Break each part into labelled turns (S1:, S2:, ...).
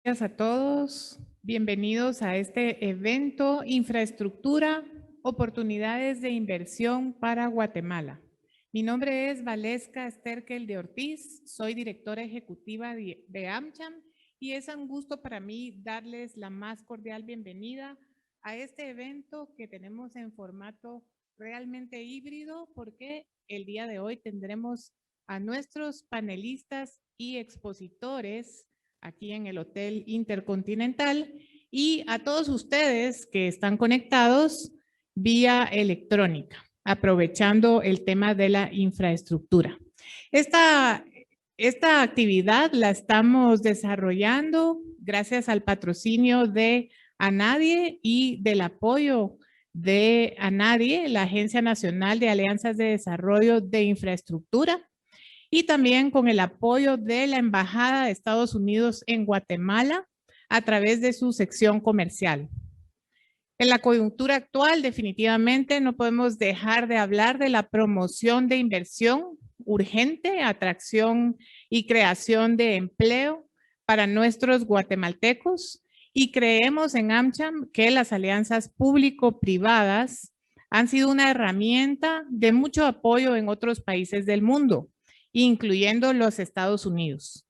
S1: Gracias a todos. Bienvenidos a este evento Infraestructura, Oportunidades de Inversión para Guatemala. Mi nombre es Valesca Esterkel de Ortiz, soy directora ejecutiva de AmCham y es un gusto para mí darles la más cordial bienvenida a este evento que tenemos en formato realmente híbrido porque el día de hoy tendremos a nuestros panelistas y expositores aquí en el Hotel Intercontinental y a todos ustedes que están conectados vía electrónica, aprovechando el tema de la infraestructura. Esta actividad la estamos desarrollando gracias al patrocinio de ANADIE y del apoyo de ANADIE, la Agencia Nacional de Alianzas de Desarrollo de Infraestructura, y también con el apoyo de la Embajada de Estados Unidos en Guatemala a través de su sección comercial. En la coyuntura actual, definitivamente no podemos dejar de hablar de la promoción de inversión urgente, atracción y creación de empleo para nuestros guatemaltecos, y creemos en AmCham que las alianzas público-privadas han sido una herramienta de mucho apoyo en otros países del mundo, incluyendo los Estados Unidos,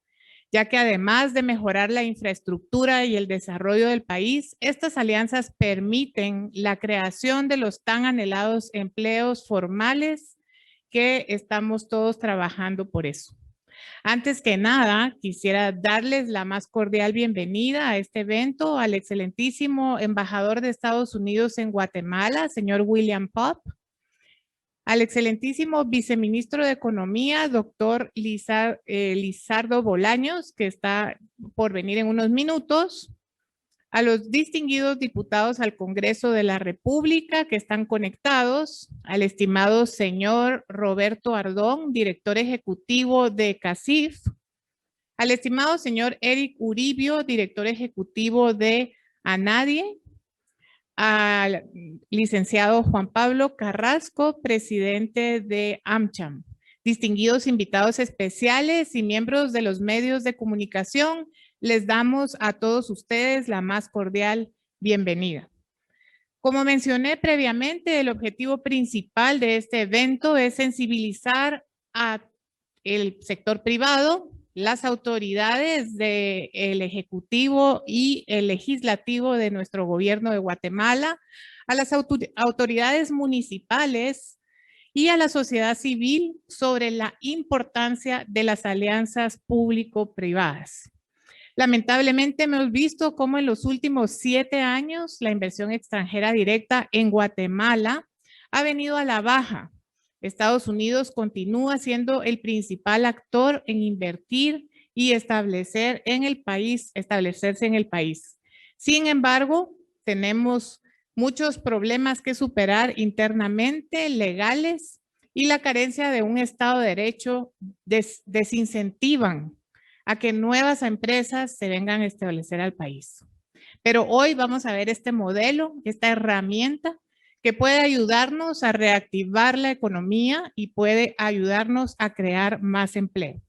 S1: ya que además de mejorar la infraestructura y el desarrollo del país, estas alianzas permiten la creación de los tan anhelados empleos formales que estamos todos trabajando por eso. Antes que nada, quisiera darles la más cordial bienvenida a este evento al excelentísimo embajador de Estados Unidos en Guatemala, señor William Popp, al excelentísimo viceministro de Economía, doctor Lizardo Bolaños, que está por venir en unos minutos, a los distinguidos diputados al Congreso de la República que están conectados, al estimado señor Roberto Ardón, director ejecutivo de CACIF, al estimado señor Eric Uribio, director ejecutivo de ANADIE, al licenciado Juan Pablo Carrasco, presidente de AmCham, distinguidos invitados especiales y miembros de los medios de comunicación, les damos a todos ustedes la más cordial bienvenida. Como mencioné previamente, el objetivo principal de este evento es sensibilizar al sector privado, las autoridades del Ejecutivo y el Legislativo de nuestro gobierno de Guatemala, a las autoridades municipales y a la sociedad civil sobre la importancia de las alianzas público-privadas. Lamentablemente hemos visto cómo en los últimos 7 años la inversión extranjera directa en Guatemala ha venido a la baja. Estados Unidos continúa siendo el principal actor en invertir y establecerse en el país. Sin embargo, tenemos muchos problemas que superar internamente, legales, y la carencia de un Estado de Derecho desincentivan a que nuevas empresas se vengan a establecer al país. Pero hoy vamos a ver este modelo, esta herramienta que puede ayudarnos a reactivar la economía y puede ayudarnos a crear más empleo.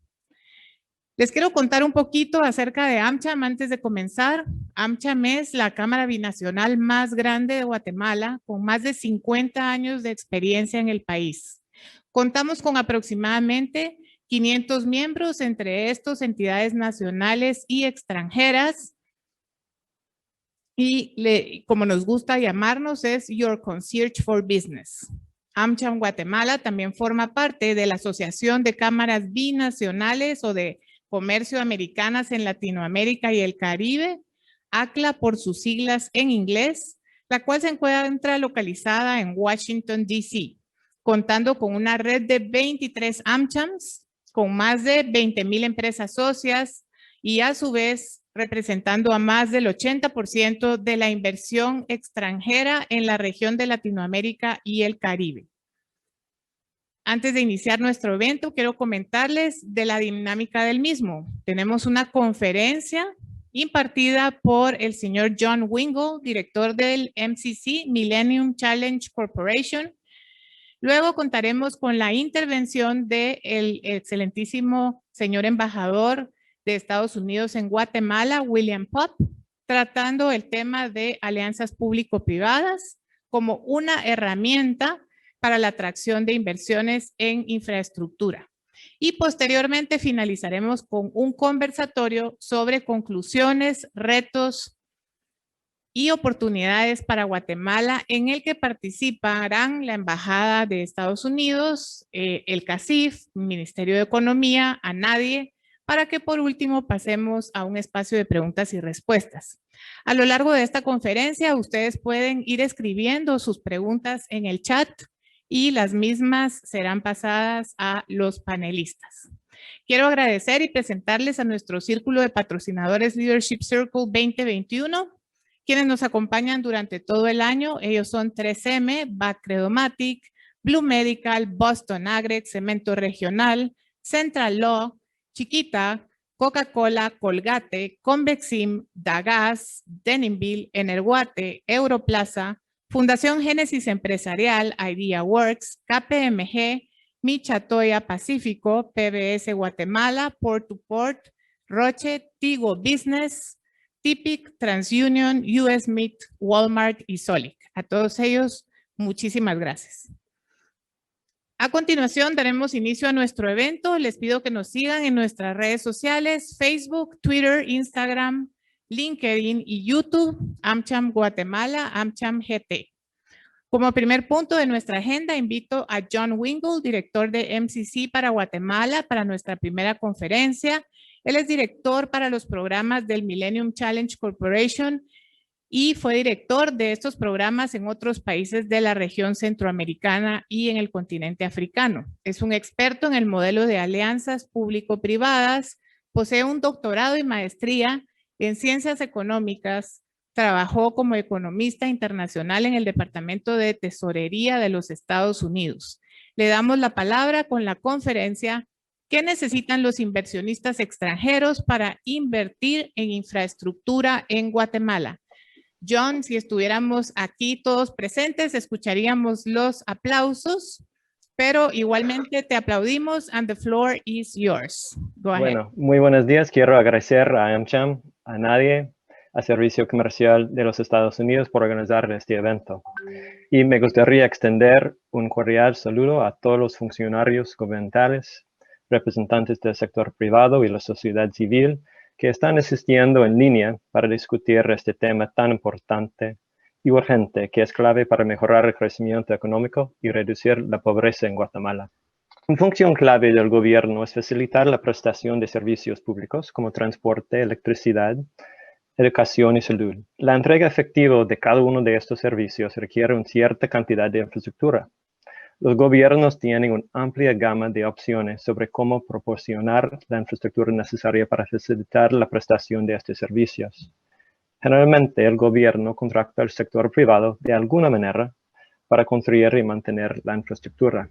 S1: Les quiero contar un poquito acerca de AmCham antes de comenzar. AmCham es la Cámara Binacional más grande de Guatemala, con más de 50 años de experiencia en el país. Contamos con aproximadamente 500 miembros, entre estos entidades nacionales y extranjeras. Y como nos gusta llamarnos, es Your Concierge for Business. AmCham Guatemala también forma parte de la Asociación de Cámaras Binacionales o de Comercio Americanas en Latinoamérica y el Caribe, ACLA por sus siglas en inglés, la cual se encuentra localizada en Washington, D.C., contando con una red de 23 AmChams, con más de 20,000 empresas socias y a su vez representando a más del 80% de la inversión extranjera en la región de Latinoamérica y el Caribe. Antes de iniciar nuestro evento, quiero comentarles de la dinámica del mismo. Tenemos una conferencia impartida por el señor John Wingo, director del MCC, Millennium Challenge Corporation. Luego contaremos con la intervención del excelentísimo señor embajador de Estados Unidos en Guatemala, William Pott, tratando el tema de alianzas público-privadas como una herramienta para la atracción de inversiones en infraestructura. Y posteriormente finalizaremos con un conversatorio sobre conclusiones, retos y oportunidades para Guatemala, en el que participarán la Embajada de Estados Unidos, el CACIF, Ministerio de Economía, ANADIE, para que por último pasemos a un espacio de preguntas y respuestas. A lo largo de esta conferencia, ustedes pueden ir escribiendo sus preguntas en el chat y las mismas serán pasadas a los panelistas. Quiero agradecer y presentarles a nuestro Círculo de Patrocinadores Leadership Circle 2021, quienes nos acompañan durante todo el año. Ellos son 3M, Bacredomatic, Blue Medical, Boston Agrex, Cemento Regional, Central Law, Chiquita, Coca-Cola, Colgate, Convexim, Dagas, Denimville, Energuate, Europlaza, Fundación Génesis Empresarial, Idea Works, KPMG, Michatoya Pacífico, PBS Guatemala, Port to Port, Roche, Tigo Business, Tipic, TransUnion, US Meat, Walmart y Solic. A todos ellos, muchísimas gracias. A continuación, daremos inicio a nuestro evento. Les pido que nos sigan en nuestras redes sociales, Facebook, Twitter, Instagram, LinkedIn y YouTube, AmCham Guatemala, AmCham GT. Como primer punto de nuestra agenda, invito a John Wingle, director de MCC para Guatemala, para nuestra primera conferencia. Él es director para los programas del Millennium Challenge Corporation y fue director de estos programas en otros países de la región centroamericana y en el continente africano. Es un experto en el modelo de alianzas público-privadas, posee un doctorado y maestría en ciencias económicas, trabajó como economista internacional en el Departamento de Tesorería de los Estados Unidos. Le damos la palabra con la conferencia ¿Qué necesitan los inversionistas extranjeros para invertir en infraestructura en Guatemala? John, si estuviéramos aquí todos presentes, escucharíamos los aplausos, pero igualmente te aplaudimos and the floor is yours. Go ahead.
S2: Bueno, muy buenos días. Quiero agradecer a AmCham, a NADIE, a Servicio Comercial de los Estados Unidos por organizar este evento. Y me gustaría extender un cordial saludo a todos los funcionarios gubernamentales, representantes del sector privado y la sociedad civil que están asistiendo en línea para discutir este tema tan importante y urgente que es clave para mejorar el crecimiento económico y reducir la pobreza en Guatemala. Una función clave del gobierno es facilitar la prestación de servicios públicos como transporte, electricidad, educación y salud. La entrega efectiva de cada uno de estos servicios requiere una cierta cantidad de infraestructura. Los gobiernos tienen una amplia gama de opciones sobre cómo proporcionar la infraestructura necesaria para facilitar la prestación de estos servicios. Generalmente, el gobierno contrata al sector privado de alguna manera para construir y mantener la infraestructura.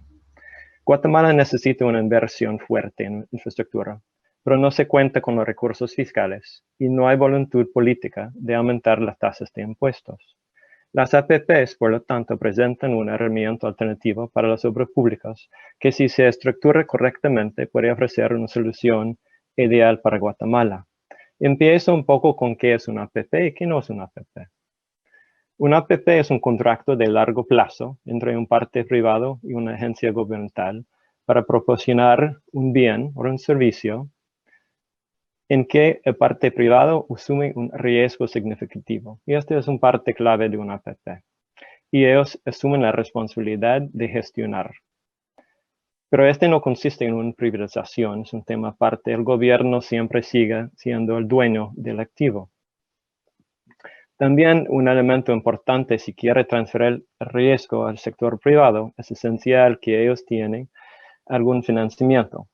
S2: Guatemala necesita una inversión fuerte en infraestructura, pero no se cuenta con los recursos fiscales y no hay voluntad política de aumentar las tasas de impuestos. Las APPs, por lo tanto, presentan una herramienta alternativa para las obras públicas que, si se estructura correctamente, puede ofrecer una solución ideal para Guatemala. Empiezo un poco con qué es una APP y qué no es una APP. Una APP es un contrato de largo plazo entre un parte privado y una agencia gubernamental para proporcionar un bien o un servicio en que el parte privado asume un riesgo significativo. Y esta es una parte clave de una APP. Y ellos asumen la responsabilidad de gestionar. Pero este no consiste en una privatización, es un tema aparte. El gobierno siempre sigue siendo el dueño del activo. También un elemento importante, si quiere transferir el riesgo al sector privado, es esencial que ellos tienen algún financiamiento,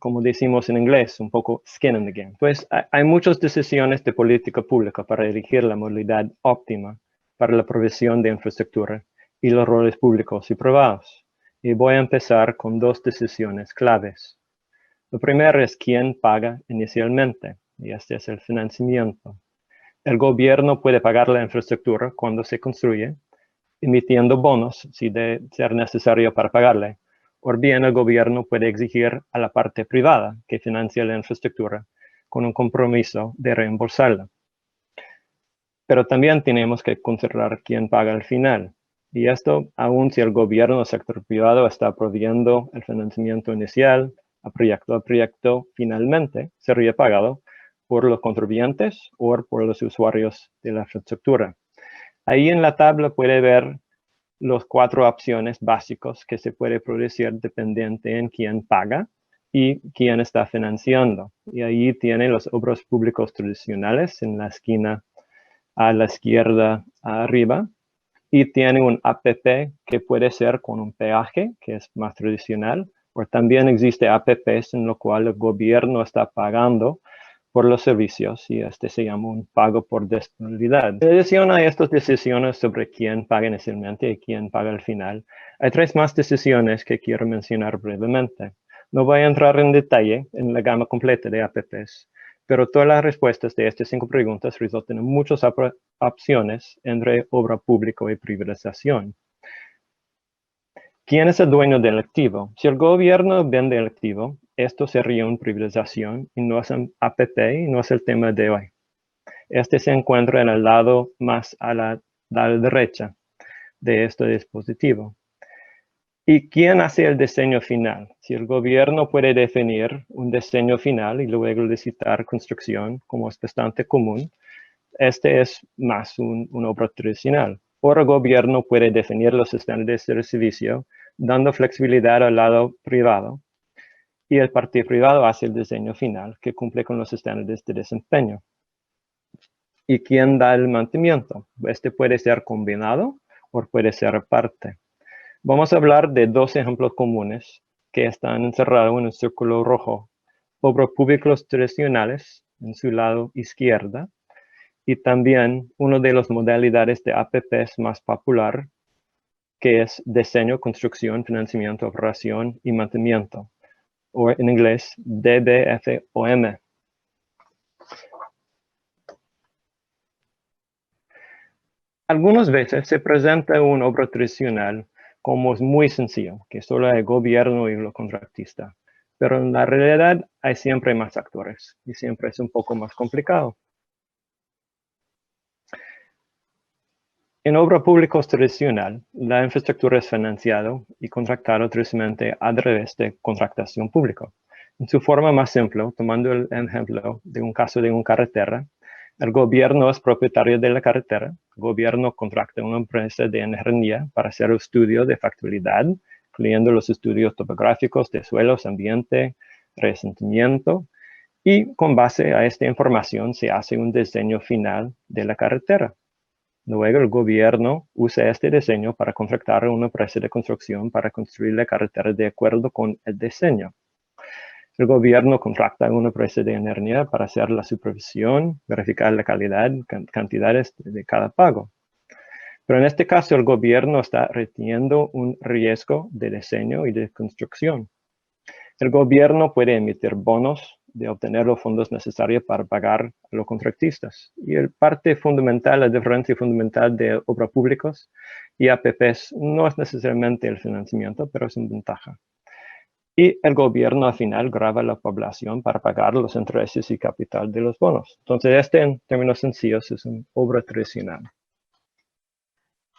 S2: como decimos en inglés, un poco skin in the game. Pues hay muchas decisiones de política pública para elegir la modalidad óptima para la provisión de infraestructura y los roles públicos y privados. Y voy a empezar con dos decisiones claves. Lo primero es quién paga inicialmente, y este es el financiamiento. El gobierno puede pagar la infraestructura cuando se construye, emitiendo bonos si de ser necesario para pagarle. O bien el gobierno puede exigir a la parte privada que financia la infraestructura con un compromiso de reembolsarla. Pero también tenemos que considerar quién paga al final. Y esto, aun si el gobierno o sector privado está proveyendo el financiamiento inicial a proyecto, finalmente sería pagado por los contribuyentes o por los usuarios de la infraestructura. Ahí en la tabla puede ver las 4 opciones básicas que se puede producir dependiente en quién paga y quién está financiando. Y ahí tiene los obras públicos tradicionales en la esquina a la izquierda arriba. Y tiene un APP que puede ser con un peaje, que es más tradicional, o también existe APPs en lo cual el gobierno está pagando por los servicios y este se llama un pago por disponibilidad. En adición a estas decisiones sobre quién paga inicialmente y quién paga al final, hay 3 más decisiones que quiero mencionar brevemente. No voy a entrar en detalle en la gama completa de APPs, pero todas las respuestas de estas 5 preguntas resultan en muchas opciones entre obra pública y privatización. ¿Quién es el dueño del activo? Si el gobierno vende el activo, esto sería una privatización y no es un APP y no es el tema de hoy. Este se encuentra en el lado más a la derecha de este dispositivo. ¿Y quién hace el diseño final? Si el gobierno puede definir un diseño final y luego licitar construcción, como es bastante común, este es más una obra tradicional. O el gobierno puede definir los estándares de servicio, dando flexibilidad al lado privado. Y el partido privado hace el diseño final, que cumple con los estándares de desempeño. ¿Y quién da el mantenimiento? Este puede ser combinado o puede ser aparte. Vamos a hablar de 2 ejemplos comunes que están encerrados en un círculo rojo. Obras públicas tradicionales en su lado izquierda y también una de las modalidades de APPs más popular, que es diseño, construcción, financiamiento, operación y mantenimiento, o en inglés DBFOM. Algunas veces se presenta una obra tradicional como es muy sencillo, que solo el gobierno y el contratista. Pero en la realidad hay siempre más actores y siempre es un poco más complicado. En obra pública tradicional, la infraestructura es financiada y contratada tradicionalmente a través de contratación pública. En su forma más simple, tomando el ejemplo de un caso de una carretera, el gobierno es propietario de la carretera. El gobierno contrata a una empresa de ingeniería para hacer estudios de factibilidad, incluyendo los estudios topográficos de suelos, ambiente, resentimiento, y con base a esta información se hace un diseño final de la carretera. Luego el gobierno usa este diseño para contratar a una empresa de construcción para construir la carretera de acuerdo con el diseño. El gobierno contrata a una empresa de ingeniería para hacer la supervisión, verificar la calidad, cantidades de cada pago. Pero en este caso el gobierno está reteniendo un riesgo de diseño y de construcción. El gobierno puede emitir bonos de obtener los fondos necesarios para pagar a los contratistas. Y la parte fundamental, la diferencia fundamental de obras públicas y APPs no es necesariamente el financiamiento, pero es una ventaja. Y el gobierno al final grava la población para pagar los intereses y capital de los bonos. Entonces, este en términos sencillos es una obra tradicional.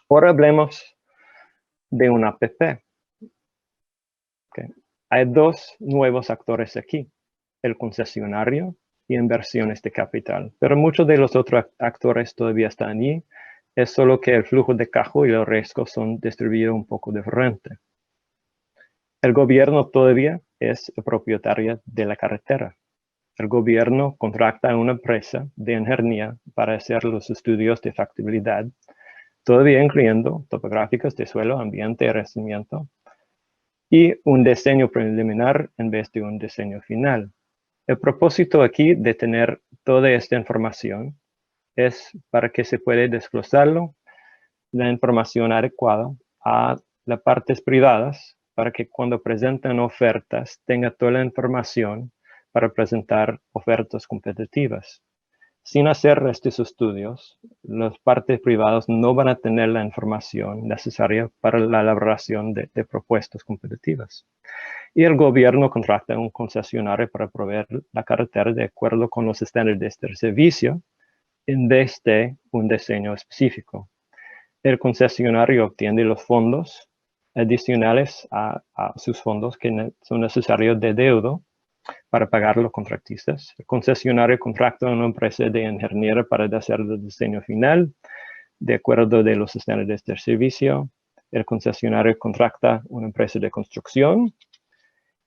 S2: Ahora hablemos de un APP. Okay. Hay 2 nuevos actores aquí, el concesionario y inversiones de capital. Pero muchos de los otros actores todavía están allí. Es solo que el flujo de caja y los riesgos son distribuidos un poco diferente. El gobierno todavía es el propietario de la carretera. El gobierno contrata a una empresa de ingeniería para hacer los estudios de factibilidad, todavía incluyendo topográficos de suelo, ambiente y resentimiento, y un diseño preliminar en vez de un diseño final. El propósito aquí de tener toda esta información es para que se pueda desglosarlo, la información adecuada a las partes privadas, para que cuando presentan ofertas tenga toda la información para presentar ofertas competitivas. Sin hacer estos estudios, las partes privadas no van a tener la información necesaria para la elaboración de propuestas competitivas. Y el gobierno contrata un concesionario para proveer la carretera de acuerdo con los estándares del servicio en vez de un diseño específico. El concesionario obtiene los fondos adicionales a sus fondos que son necesarios de deuda para pagar a los contratistas. El concesionario contrata a una empresa de ingeniería para hacer el diseño final de acuerdo de los estándares del servicio. El concesionario contrata una empresa de construcción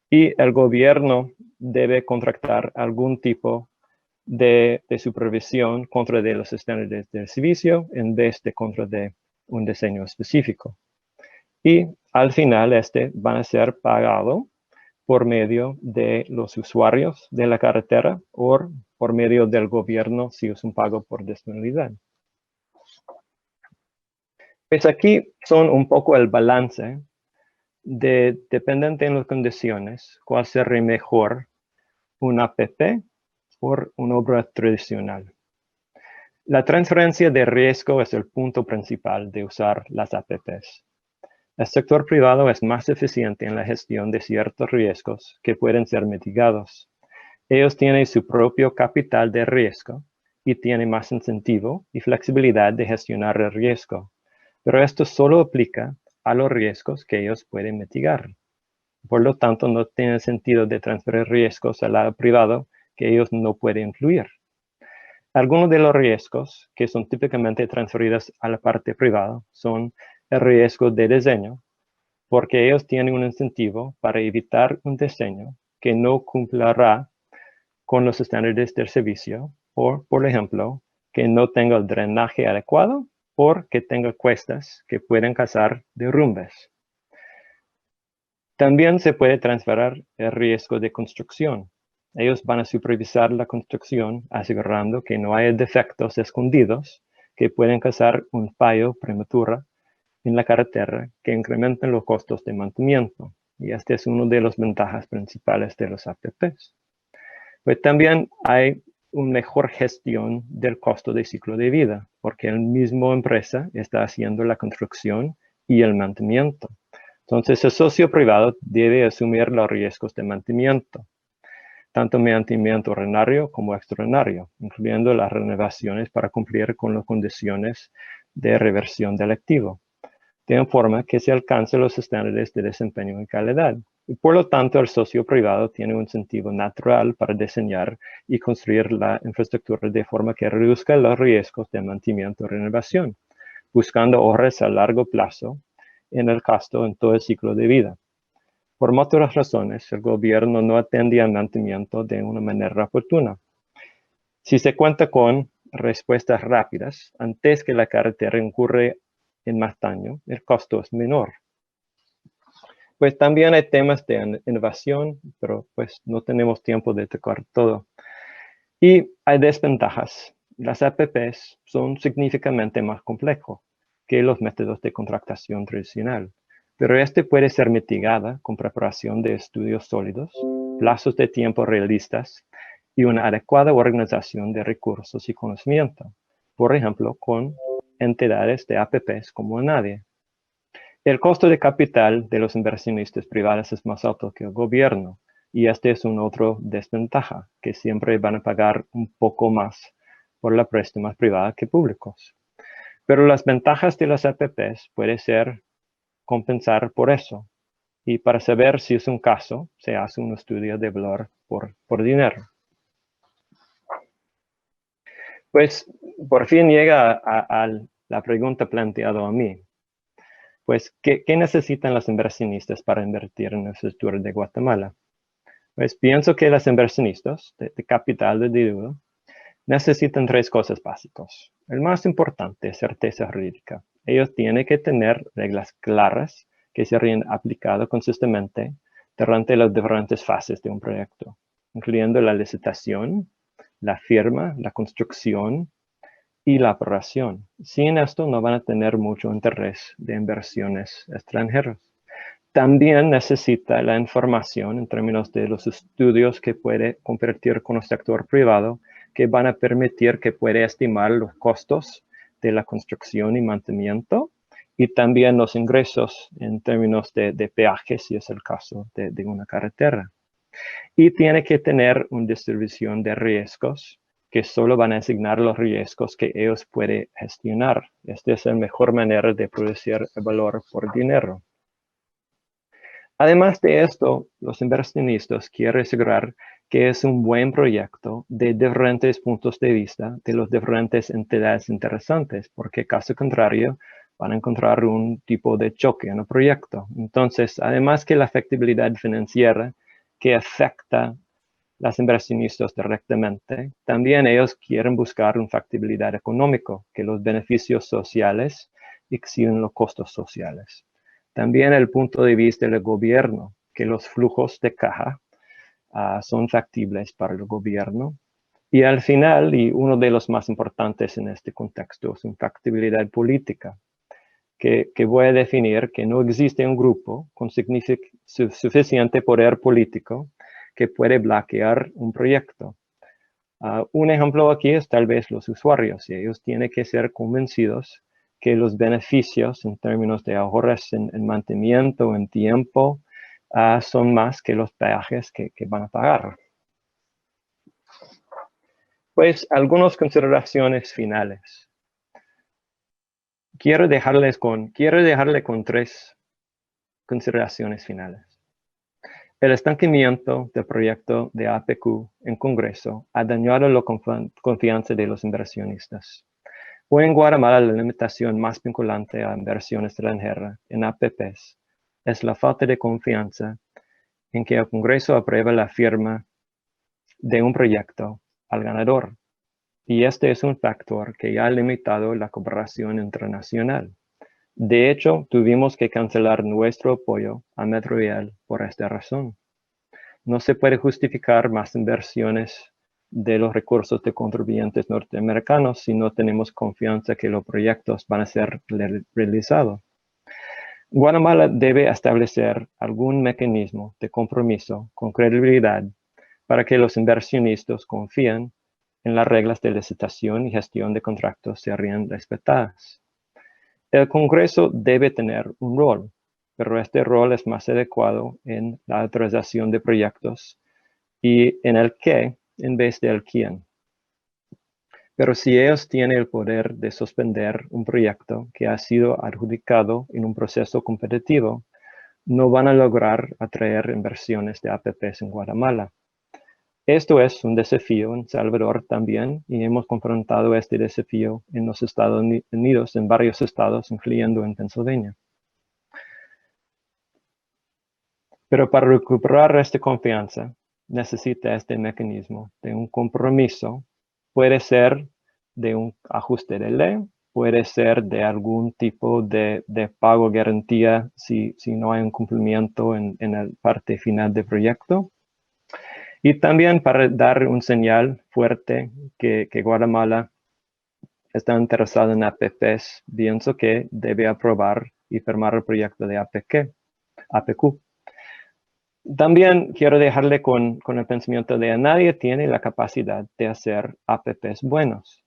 S2: y el gobierno debe contratar algún tipo de supervisión contra de los estándares del servicio en vez de contra de un diseño específico. Y al final van a ser pagados por medio de los usuarios de la carretera o por medio del gobierno si es un pago por disponibilidad. Pues aquí son un poco el balance dependiente de las condiciones, cuál sería mejor un APP o una obra tradicional. La transferencia de riesgo es el punto principal de usar las APPs. El sector privado es más eficiente en la gestión de ciertos riesgos que pueden ser mitigados. Ellos tienen su propio capital de riesgo y tienen más incentivo y flexibilidad de gestionar el riesgo. Pero esto solo aplica a los riesgos que ellos pueden mitigar. Por lo tanto, no tiene sentido de transferir riesgos al lado privado que ellos no pueden incluir. Algunos de los riesgos que son típicamente transferidos a la parte privada son el riesgo de diseño, porque ellos tienen un incentivo para evitar un diseño que no cumplirá con los estándares del servicio, o, por ejemplo, que no tenga el drenaje adecuado o que tenga cuestas que pueden causar derrumbes. También se puede transferir el riesgo de construcción. Ellos van a supervisar la construcción asegurando que no haya defectos escondidos que pueden causar un fallo prematuro en la carretera que incrementen los costos de mantenimiento. Y este es una de las ventajas principales de los APPs. Pues también hay una mejor gestión del costo de ciclo de vida, porque la misma empresa está haciendo la construcción y el mantenimiento. Entonces, el socio privado debe asumir los riesgos de mantenimiento, tanto mantenimiento ordinario como extraordinario, incluyendo las renovaciones para cumplir con las condiciones de reversión del activo, de forma que se alcancen los estándares de desempeño y calidad. Y por lo tanto, el socio privado tiene un incentivo natural para diseñar y construir la infraestructura de forma que reduzca los riesgos de mantenimiento y renovación, buscando ahorros a largo plazo en el gasto en todo el ciclo de vida. Por otras razones, el gobierno no atiende al mantenimiento de una manera oportuna. Si se cuenta con respuestas rápidas antes que la carretera incurre en más daño, el costo es menor. Pues también hay temas de innovación, pero pues no tenemos tiempo de tocar todo. Y hay desventajas. Las APPs son significativamente más complejos que los métodos de contratación tradicional, pero este puede ser mitigada con preparación de estudios sólidos, plazos de tiempo realistas y una adecuada organización de recursos y conocimiento, por ejemplo, con entidades de APPs como nadie. El costo de capital de los inversionistas privados es más alto que el gobierno, y este es una otra desventaja, que siempre van a pagar un poco más por la préstamos privada que públicos. Pero las ventajas de las APPs pueden ser compensar por eso. Y para saber si es un caso, se hace un estudio de valor por dinero. Pues por fin llega a la pregunta planteada a mí. Pues, ¿qué necesitan los inversionistas para invertir en la infraestructura de Guatemala? Pues pienso que los inversionistas de capital de deuda necesitan tres cosas básicas. El más importante es certeza jurídica. Ellos tienen que tener reglas claras que serían aplicadas consistentemente durante las diferentes fases de un proyecto, incluyendo la licitación, la firma, la construcción y la operación. Sin esto no van a tener mucho interés de inversiones extranjeras. También necesita la información en términos de los estudios que puede compartir con el sector privado que van a permitir que pueda estimar los costos de la construcción y mantenimiento y también los ingresos en términos de peajes, si es el caso de una carretera. Y tiene que tener una distribución de riesgos que solo van a asignar los riesgos que ellos pueden gestionar. Esta es la mejor manera de producir el valor por dinero. Además de esto, los inversionistas quieren asegurar que es un buen proyecto de diferentes puntos de vista de las diferentes entidades interesantes, porque caso contrario van a encontrar un tipo de choque en el proyecto. Entonces, además que la factibilidad financiera que afecta las inversionistas directamente, también ellos quieren buscar una factibilidad económica, que los beneficios sociales excedan los costos sociales. También el punto de vista del gobierno, que los flujos de caja son factibles para el gobierno. Y al final, y uno de los más importantes en este contexto, es una factibilidad política, que voy a definir que no existe un grupo con suficiente poder político que puede bloquear un proyecto. Un ejemplo aquí es tal vez los usuarios, y ellos tienen que ser convencidos que los beneficios en términos de ahorros en mantenimiento, en tiempo, son más que los peajes que van a pagar. Pues algunas consideraciones finales. Quiero dejarle con 3 consideraciones finales. El estancamiento del proyecto de APQ en Congreso ha dañado la confianza de los inversionistas. Hoy en Guatemala la limitación más vinculante a inversión extranjera en APPs es la falta de confianza en que el Congreso apruebe la firma de un proyecto al ganador. Y este es un factor que ya ha limitado la cooperación internacional. De hecho, tuvimos que cancelar nuestro apoyo a Metrovial por esta razón. No se puede justificar más inversiones de los recursos de contribuyentes norteamericanos si no tenemos confianza que los proyectos van a ser realizados. Guatemala debe establecer algún mecanismo de compromiso con credibilidad para que los inversionistas confíen en las reglas de licitación y gestión de contratos sean respetadas. El Congreso debe tener un rol, pero este rol es más adecuado en la autorización de proyectos y en el qué en vez del quién. Pero si ellos tienen el poder de suspender un proyecto que ha sido adjudicado en un proceso competitivo, no van a lograr atraer inversiones de APPs en Guatemala. Esto es un desafío en Salvador también, y hemos confrontado este desafío en los Estados Unidos, en varios estados, incluyendo en Pensilvania. Pero para recuperar esta confianza, necesita este mecanismo de un compromiso. Puede ser de un ajuste de ley, puede ser de algún tipo de pago garantía si no hay un cumplimiento en la parte final del proyecto. Y también para dar un señal fuerte que Guatemala está interesado en APPs, pienso que debe aprobar y firmar el proyecto de APQ. También quiero dejarle con el pensamiento de nadie tiene la capacidad de hacer APPs buenos.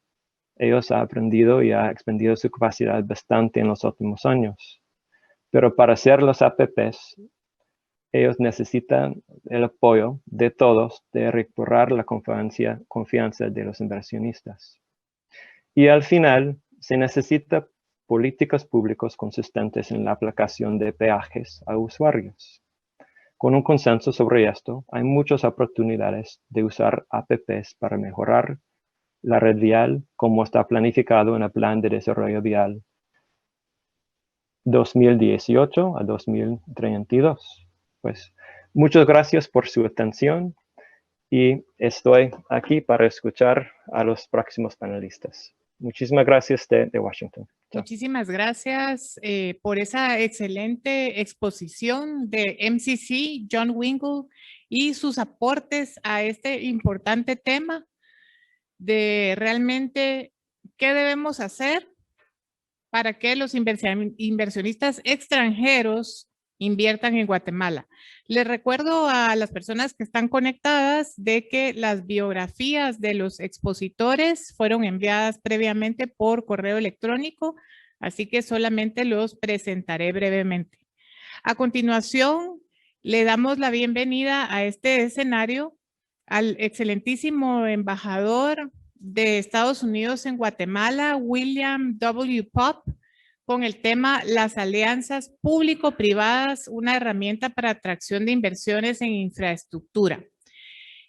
S2: Ellos han aprendido y han expandido su capacidad bastante en los últimos años. Pero para hacer los APPs, ellos necesitan el apoyo de todos de recuperar la confianza de los inversionistas. Y al final, se necesita políticas públicas consistentes en la aplicación de peajes a usuarios. Con un consenso sobre esto, hay muchas oportunidades de usar APPs para mejorar la red vial como está planificado en el Plan de Desarrollo Vial 2018 a 2032. Pues muchas gracias por su atención y estoy aquí para escuchar a los próximos panelistas. Muchísimas gracias de Washington. Chao.
S1: Muchísimas gracias por esa excelente exposición de MCC, John Wingle, y sus aportes a este importante tema de realmente qué debemos hacer para que los inversionistas extranjeros inviertan en Guatemala. Les recuerdo a las personas que están conectadas de que las biografías de los expositores fueron enviadas previamente por correo electrónico así que solamente los presentaré brevemente. A continuación, le damos la bienvenida a este escenario al excelentísimo embajador de Estados Unidos en Guatemala, William W. Popp, con el tema Las alianzas público-privadas, una herramienta para atracción de inversiones en infraestructura.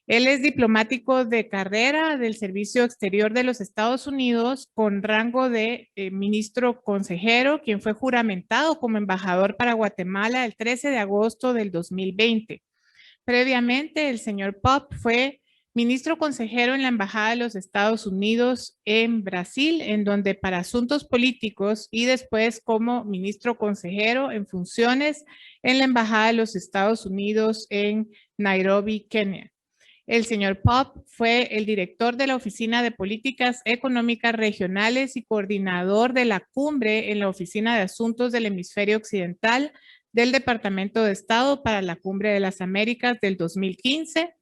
S1: Él es diplomático de carrera del Servicio Exterior de los Estados Unidos con rango de ministro consejero, quien fue juramentado como embajador para Guatemala el 13 de agosto del 2020. Previamente, el señor Popp fue ministro consejero en la Embajada de los Estados Unidos en Brasil, en donde para asuntos políticos, y después como ministro consejero en funciones en la Embajada de los Estados Unidos en Nairobi, Kenia. El señor Popp fue el director de la Oficina de Políticas Económicas Regionales y coordinador de la cumbre en la Oficina de Asuntos del Hemisferio Occidental del Departamento de Estado para la Cumbre de las Américas del 2015.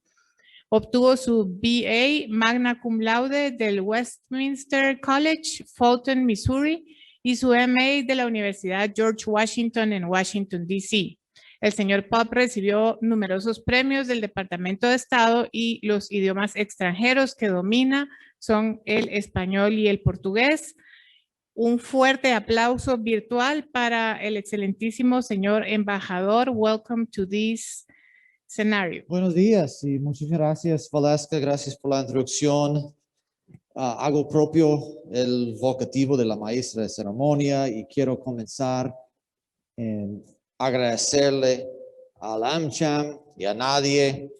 S1: Obtuvo su BA magna cum laude del Westminster College, Fulton, Missouri, y su MA de la Universidad George Washington en Washington, D.C. El señor Popp recibió numerosos premios del Departamento de Estado y los idiomas extranjeros que domina son el español y el portugués. Un fuerte aplauso virtual para el excelentísimo señor embajador. Welcome to this scenario.
S3: Buenos días y muchas gracias, Valesca. Gracias por la introducción. Hago propio el vocativo de la maestra de ceremonia y quiero comenzar en agradecerle al AmCham y a Nadie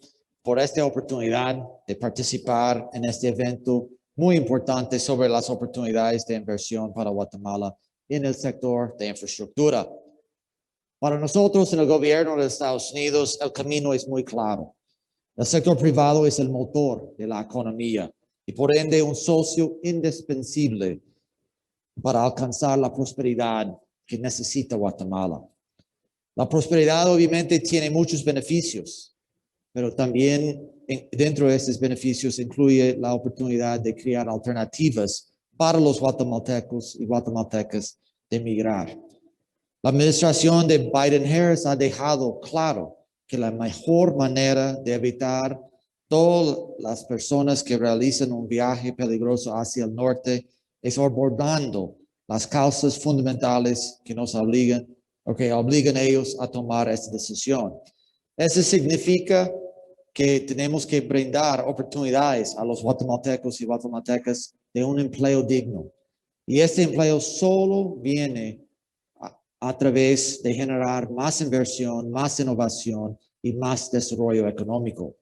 S3: por esta oportunidad de participar en este evento muy importante sobre las oportunidades de inversión para Guatemala en el sector de infraestructura. Para nosotros en el gobierno de Estados Unidos, el camino es muy claro. El sector privado es el motor de la economía y por ende un socio indispensable para alcanzar la prosperidad que necesita Guatemala. La prosperidad obviamente tiene muchos beneficios, pero también dentro de estos beneficios incluye la oportunidad de crear alternativas para los guatemaltecos y guatemaltecas de emigrar. La administración de Biden-Harris ha dejado claro que la mejor manera de evitar todas las personas que realizan un viaje peligroso hacia el norte es abordando las causas fundamentales que nos obligan o que obligan a ellos a tomar esta decisión. Eso significa que tenemos que brindar oportunidades a los guatemaltecos y guatemaltecas de un empleo digno. Y este empleo solo viene a través de generar más inversión, más innovación y más desarrollo económico.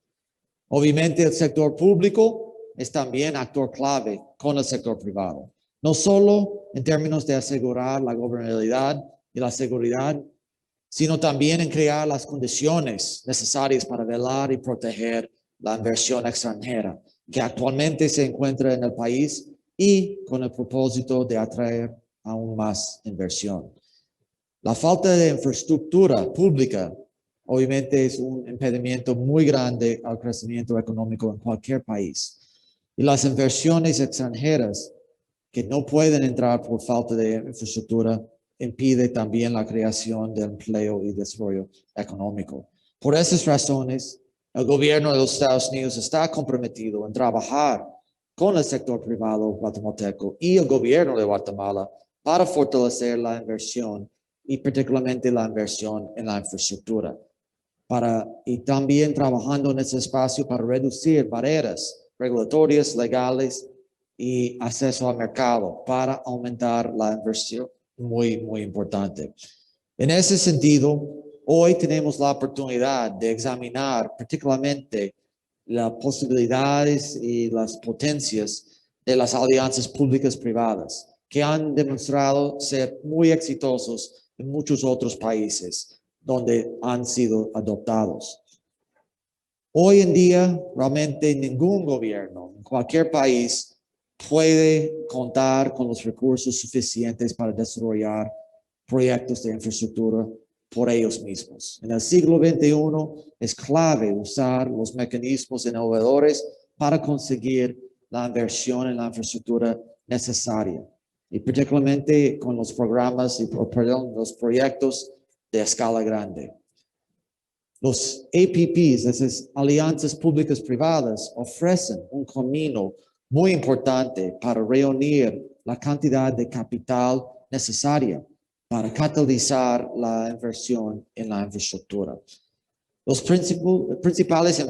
S3: Obviamente el sector público es también actor clave con el sector privado, no solo en términos de asegurar la gobernabilidad y la seguridad, sino también en crear las condiciones necesarias para velar y proteger la inversión extranjera que actualmente se encuentra en el país y con el propósito de atraer aún más inversión. La falta de infraestructura pública obviamente es un impedimento muy grande al crecimiento económico en cualquier país. Y las inversiones extranjeras que no pueden entrar por falta de infraestructura impide también la creación de empleo y desarrollo económico. Por esas razones, el gobierno de los Estados Unidos está comprometido en trabajar con el sector privado guatemalteco y el gobierno de Guatemala para fortalecer la inversión y particularmente la inversión en la infraestructura. Y también trabajando en ese espacio para reducir barreras regulatorias, legales y acceso al mercado para aumentar la inversión. Muy importante. En ese sentido, hoy tenemos la oportunidad de examinar particularmente las posibilidades y las potencias de las alianzas públicas privadas que han demostrado ser muy exitosos en muchos otros países donde han sido adoptados. Hoy en día, realmente ningún gobierno en cualquier país puede contar con los recursos suficientes para desarrollar proyectos de infraestructura por ellos mismos. En el siglo XXI es clave usar los mecanismos innovadores para conseguir la inversión en la infraestructura necesaria. y particularmente con los programas los proyectos de escala grande. Los APPs, esas alianzas públicas privadas, ofrecen un camino muy importante para reunir la cantidad de capital necesaria para catalizar la inversión en la infraestructura. Los principales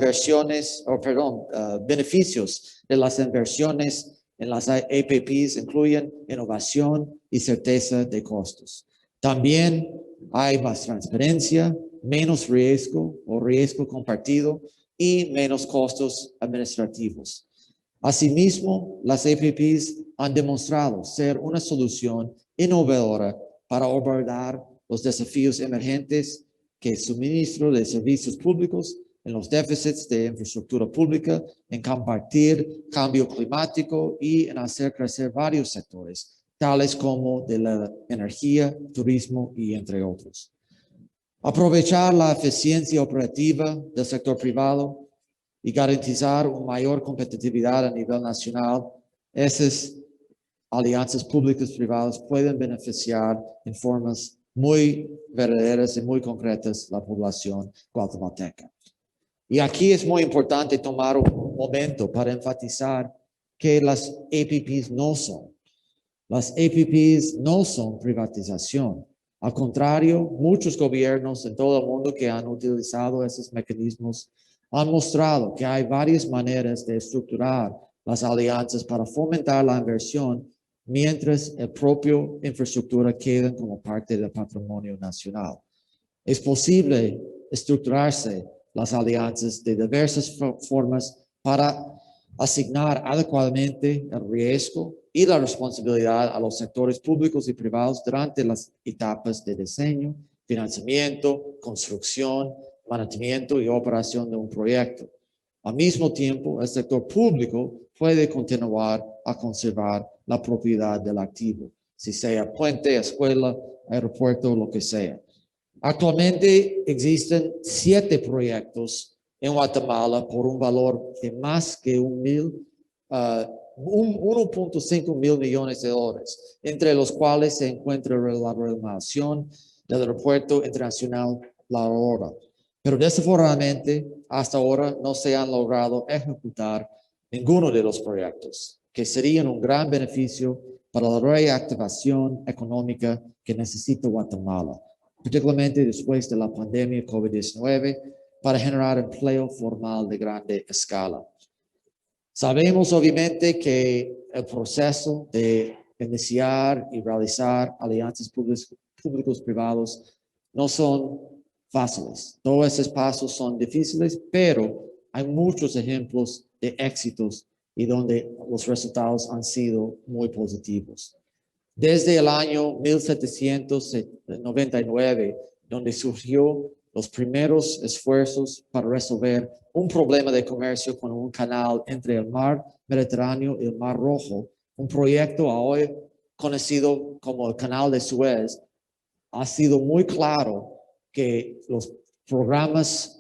S3: beneficios de las inversiones en las APPs incluyen innovación y certeza de costos. También hay más transparencia, menos riesgo o riesgo compartido y menos costos administrativos. Asimismo, las APPs han demostrado ser una solución innovadora para abordar los desafíos emergentes que el suministro de servicios públicos, en los déficits de infraestructura pública, en combatir cambio climático y en hacer crecer varios sectores, tales como de la energía, turismo y entre otros. Aprovechar la eficiencia operativa del sector privado y garantizar una mayor competitividad a nivel nacional, esas alianzas públicas privadas pueden beneficiar en formas muy verdaderas y muy concretas la población guatemalteca. Y aquí es muy importante tomar un momento para enfatizar que las APPs no son. Las APPs no son privatización. Al contrario, muchos gobiernos en todo el mundo que han utilizado esos mecanismos han mostrado que hay varias maneras de estructurar las alianzas para fomentar la inversión mientras la propia infraestructura queda como parte del patrimonio nacional. Es posible estructurarse las alianzas de diversas formas para asignar adecuadamente el riesgo y la responsabilidad a los sectores públicos y privados durante las etapas de diseño, financiamiento, construcción, mantenimiento y operación de un proyecto. Al mismo tiempo, el sector público puede continuar a conservar la propiedad del activo, si sea puente, escuela, aeropuerto, lo que sea. Actualmente existen 7 proyectos en Guatemala por un valor de más que 1.5 mil millones de dólares, entre los cuales se encuentra la renovación del aeropuerto internacional La Aurora. Pero desafortunadamente, hasta ahora no se han logrado ejecutar ninguno de los proyectos, que serían un gran beneficio para la reactivación económica que necesita Guatemala, particularmente después de la pandemia COVID-19, para generar empleo formal de grande escala. Sabemos obviamente que el proceso de iniciar y realizar alianzas públicos-privados no son fáciles. Todos esos pasos son difíciles, pero hay muchos ejemplos de éxitos y donde los resultados han sido muy positivos. Desde el año 1799, donde surgió los primeros esfuerzos para resolver un problema de comercio con un canal entre el mar Mediterráneo y el mar Rojo, un proyecto hoy conocido como el Canal de Suez, ha sido muy claro que los programas,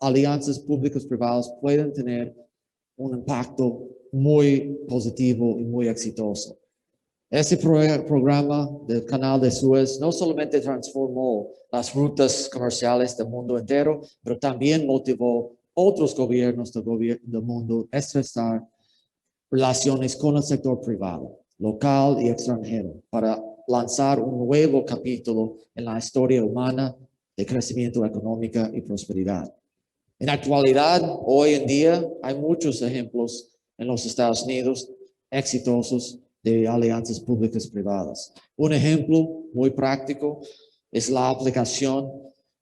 S3: alianzas públicas privadas pueden tener un impacto muy positivo y muy exitoso. Ese programa del Canal de Suez no solamente transformó las rutas comerciales del mundo entero, pero también motivó otros gobiernos del mundo a estrechar relaciones con el sector privado, local y extranjero, para lanzar un nuevo capítulo en la historia humana de crecimiento económico y prosperidad. En la actualidad, hoy en día, hay muchos ejemplos en los Estados Unidos exitosos de alianzas públicas privadas. Un ejemplo muy práctico es la aplicación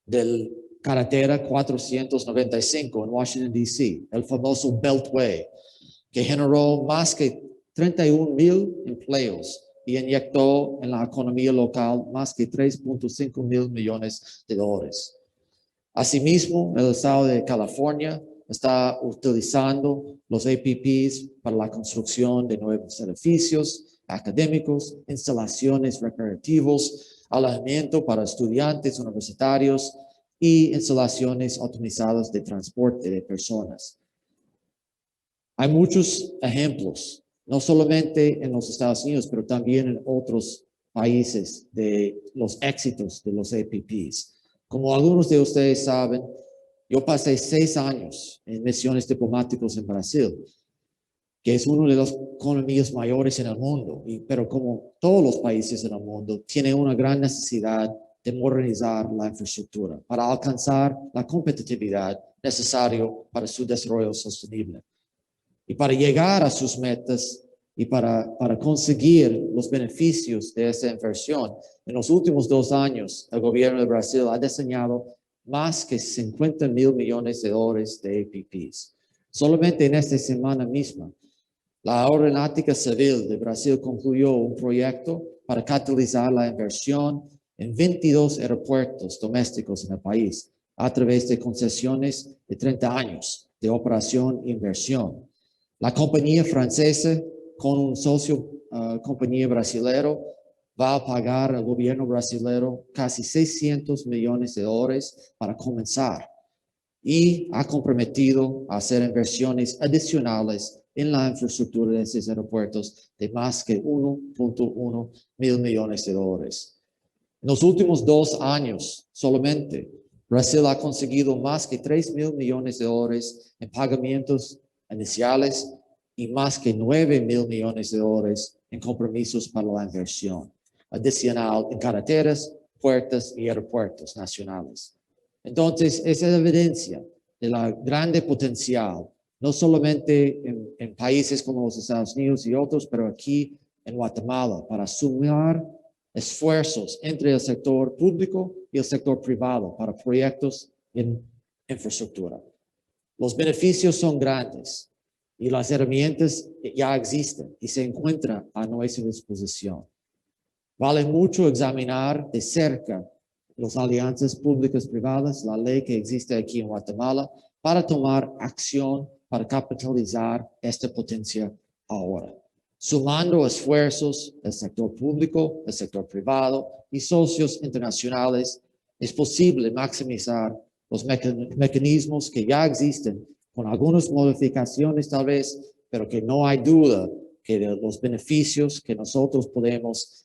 S3: del carretera 495 en Washington, D.C., el famoso Beltway, que generó más que 31,000 empleos y inyectó en la economía local más que 3.5 mil millones de dólares. Asimismo, el estado de California está utilizando los APPs para la construcción de nuevos edificios académicos, instalaciones recreativas, alojamiento para estudiantes universitarios y instalaciones optimizadas de transporte de personas. Hay muchos ejemplos no solamente en los Estados Unidos, pero también en otros países de los éxitos de los APPs. Como algunos de ustedes saben, yo pasé 6 años en misiones diplomáticas en Brasil, que es uno de las economías mayores en el mundo, pero como todos los países en el mundo, tiene una gran necesidad de modernizar la infraestructura para alcanzar la competitividad necesaria para su desarrollo sostenible. Y para llegar a sus metas y para conseguir los beneficios de esa inversión, en los últimos 2 años, el gobierno de Brasil ha diseñado más que $50,000 millones de APPs. Solamente en esta semana misma, la Aeronáutica Civil de Brasil concluyó un proyecto para catalizar la inversión en 22 aeropuertos domésticos en el país a través de concesiones de 30 años de operación e inversión. La compañía francesa, con un socio compañía brasilero, va a pagar al gobierno brasilero casi $600 millones para comenzar y ha comprometido a hacer inversiones adicionales en la infraestructura de esos aeropuertos de más que $1.1 mil millones. En los últimos 2 años solamente, Brasil ha conseguido más que $3,000 millones en pagamientos iniciales y más que $9,000 millones en compromisos para la inversión adicional en carreteras, puertos y aeropuertos nacionales. Entonces, esa es evidencia de la grande potencial, no solamente en países como los Estados Unidos y otros, pero aquí en Guatemala, para sumar esfuerzos entre el sector público y el sector privado para proyectos en infraestructura. Los beneficios son grandes y las herramientas ya existen y se encuentran a nuestra disposición. Vale mucho examinar de cerca las alianzas públicas privadas, la ley que existe aquí en Guatemala, para tomar acción para capitalizar este potencial ahora. Sumando esfuerzos del sector público, del sector privado y socios internacionales, es posible maximizar los mecanismos que ya existen, con algunas modificaciones tal vez, pero que no hay duda que de los beneficios que nosotros podemos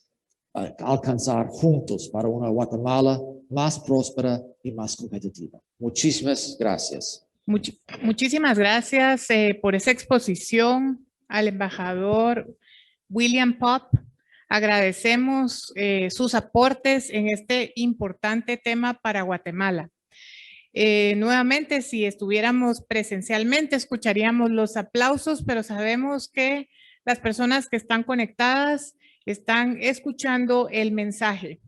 S3: alcanzar juntos para una Guatemala más próspera y más competitiva. Muchísimas gracias.
S1: Muchísimas gracias por esa exposición al embajador William Popp. Agradecemos sus aportes en este importante tema para Guatemala. Nuevamente, si estuviéramos presencialmente, escucharíamos los aplausos, pero sabemos que las personas que están conectadas están escuchando el mensaje.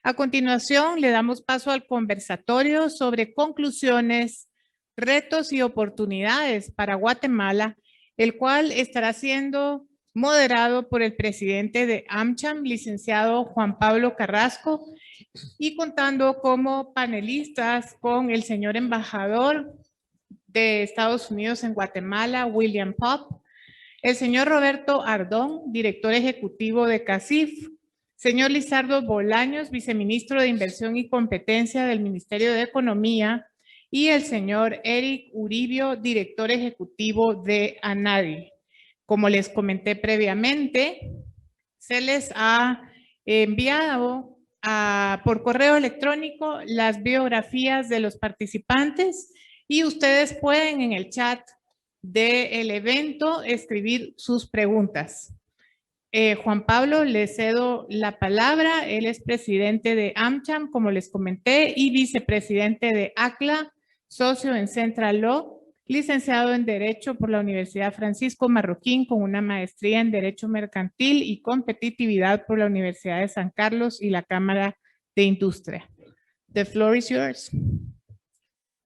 S1: A continuación, le damos paso al conversatorio sobre conclusiones, retos y oportunidades para Guatemala, el cual estará siendo moderado por el presidente de AmCham, licenciado Juan Pablo Carrasco, y contando como panelistas con el señor embajador de Estados Unidos en Guatemala, William Popp, el señor Roberto Ardón, director ejecutivo de CACIF, señor Lizardo Bolaños, viceministro de Inversión y Competencia del Ministerio de Economía, y el señor Eric Uribio, director ejecutivo de ANADI. Como les comenté previamente, se les ha enviado por correo electrónico las biografías de los participantes y ustedes pueden en el chat del evento escribir sus preguntas. Juan Pablo, le cedo la palabra. Él es presidente de AmCham, como les comenté, y vicepresidente de ACLA, socio en Central Law, licenciado en Derecho por la Universidad Francisco Marroquín con una maestría en Derecho Mercantil y Competitividad por la Universidad de San Carlos y la Cámara de Industria. The floor is yours.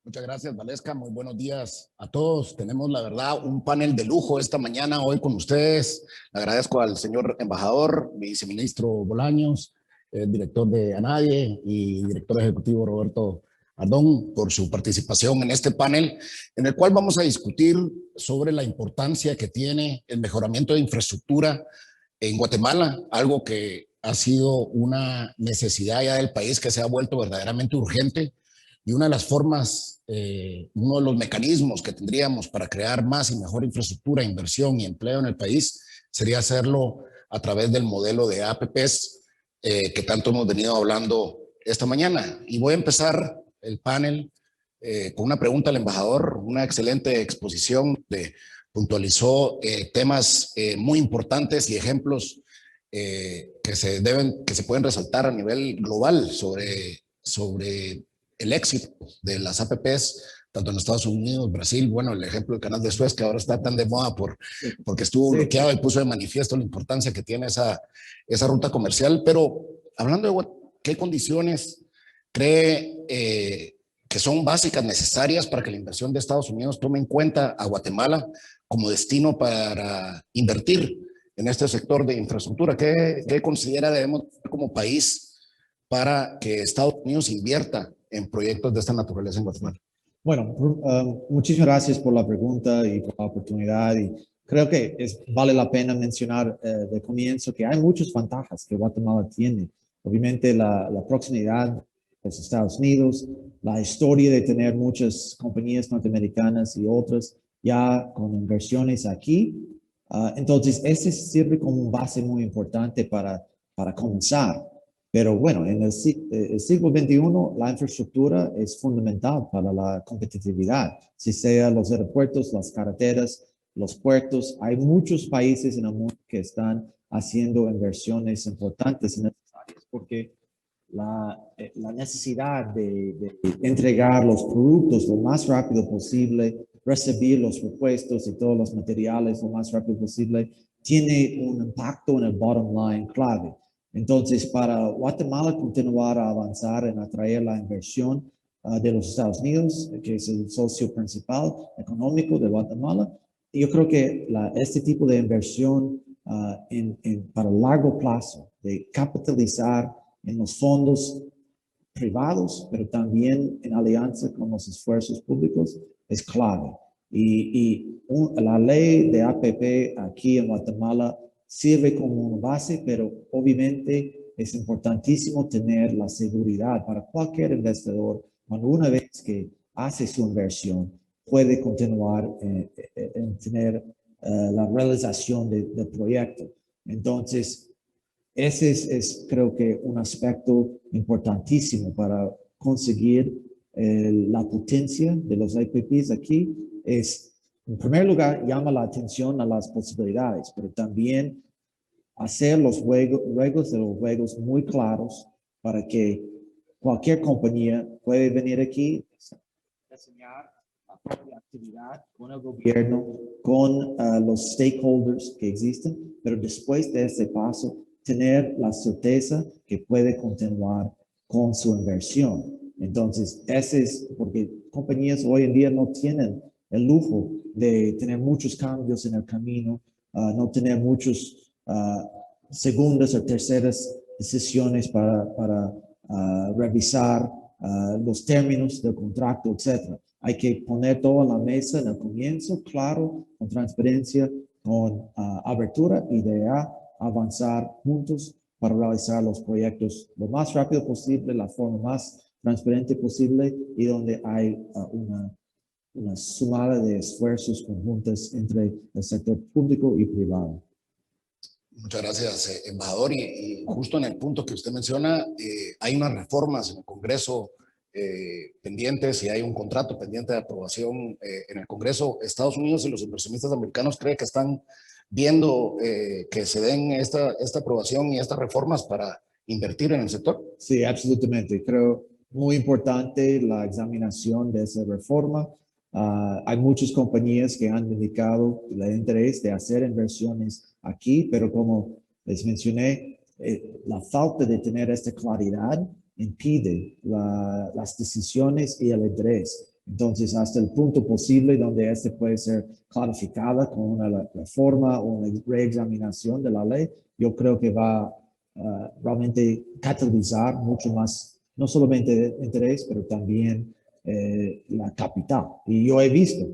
S4: Muchas gracias, Valesca. Muy buenos días a todos. Tenemos, la verdad, un panel de lujo esta mañana hoy con ustedes. Le agradezco al señor embajador, viceministro Bolaños, director de ANADIE y director ejecutivo Roberto Ardón por su participación en este panel, en el cual vamos a discutir sobre la importancia que tiene el mejoramiento de infraestructura en Guatemala, algo que ha sido una necesidad ya del país que se ha vuelto verdaderamente urgente. Y una de las formas, uno de los mecanismos que tendríamos para crear más y mejor infraestructura, inversión y empleo en el país sería hacerlo a través del modelo de APPs que tanto hemos venido hablando esta mañana. Y voy a empezar el panel con una pregunta al embajador, una excelente exposición, puntualizó temas muy importantes y ejemplos que se pueden resaltar a nivel global sobre el éxito de las APPs, tanto en Estados Unidos, Brasil, bueno, el ejemplo del canal de Suez, que ahora está tan de moda porque estuvo bloqueado y puso de manifiesto la importancia que tiene esa ruta comercial. Pero hablando de qué condiciones cree que son básicas, necesarias para que la inversión de Estados Unidos tome en cuenta a Guatemala como destino para invertir en este sector de infraestructura, ¿qué considera debemos como país para que Estados Unidos invierta en proyectos de esta naturaleza en Guatemala?
S3: Bueno, muchísimas gracias por la pregunta y por la oportunidad. Y creo que vale la pena mencionar de comienzo que hay muchas ventajas que Guatemala tiene. Obviamente la proximidad de los Estados Unidos, la historia de tener muchas compañías norteamericanas y otras ya con inversiones aquí. Entonces, ese sirve como un base muy importante para comenzar. Pero bueno, en el siglo XXI, la infraestructura es fundamental para la competitividad, si sea los aeropuertos, las carreteras, los puertos. Hay muchos países en el mundo que están haciendo inversiones importantes en estas áreas porque la necesidad de entregar los productos lo más rápido posible, recibir los repuestos y todos los materiales lo más rápido posible, tiene un impacto en el bottom line clave. Entonces, para Guatemala continuar a avanzar en atraer la inversión de los Estados Unidos, que es el socio principal económico de Guatemala, yo creo que este tipo de inversión para largo plazo, de capitalizar en los fondos privados, pero también en alianza con los esfuerzos públicos, es clave. La ley de APP aquí en Guatemala sirve como una base, pero obviamente es importantísimo tener la seguridad para cualquier investidor cuando una vez que hace su inversión puede continuar en tener la realización del proyecto. Entonces, ese es creo que un aspecto importantísimo para conseguir la potencia de los IPPs aquí. En primer lugar, llama la atención a las posibilidades, pero también hacer los reglas de los juegos muy claros para que cualquier compañía puede venir aquí, diseñar la propia actividad con el gobierno, con los stakeholders que existen, pero después de este paso, tener la certeza que puede continuar con su inversión. Entonces, ese es porque compañías hoy en día no tienen el lujo de tener muchos cambios en el camino, no tener muchos segundas o terceras decisiones para revisar los términos del contrato, etc. Hay que poner todo en la mesa en el comienzo, claro, con transparencia, con abertura y de avanzar juntos para realizar los proyectos lo más rápido posible, la forma más transparente posible y donde hay una sumada de esfuerzos conjuntos entre el sector público y privado.
S4: Muchas gracias, embajador. Y justo en el punto que usted menciona, hay unas reformas en el Congreso pendientes y hay un contrato pendiente de aprobación en el Congreso. Estados Unidos y los inversionistas americanos creen que están viendo que se den esta aprobación y estas reformas para invertir en el sector.
S3: Sí, absolutamente. Creo muy importante la examinación de esa reforma. Hay muchas compañías que han indicado el interés de hacer inversiones aquí, pero como les mencioné, la falta de tener esta claridad impide las decisiones y el interés. Entonces, hasta el punto posible donde este puede ser clarificada con una reforma o una reexaminación de la ley, yo creo que va realmente catalizar mucho más, no solamente el interés, pero también la capital. Y yo he visto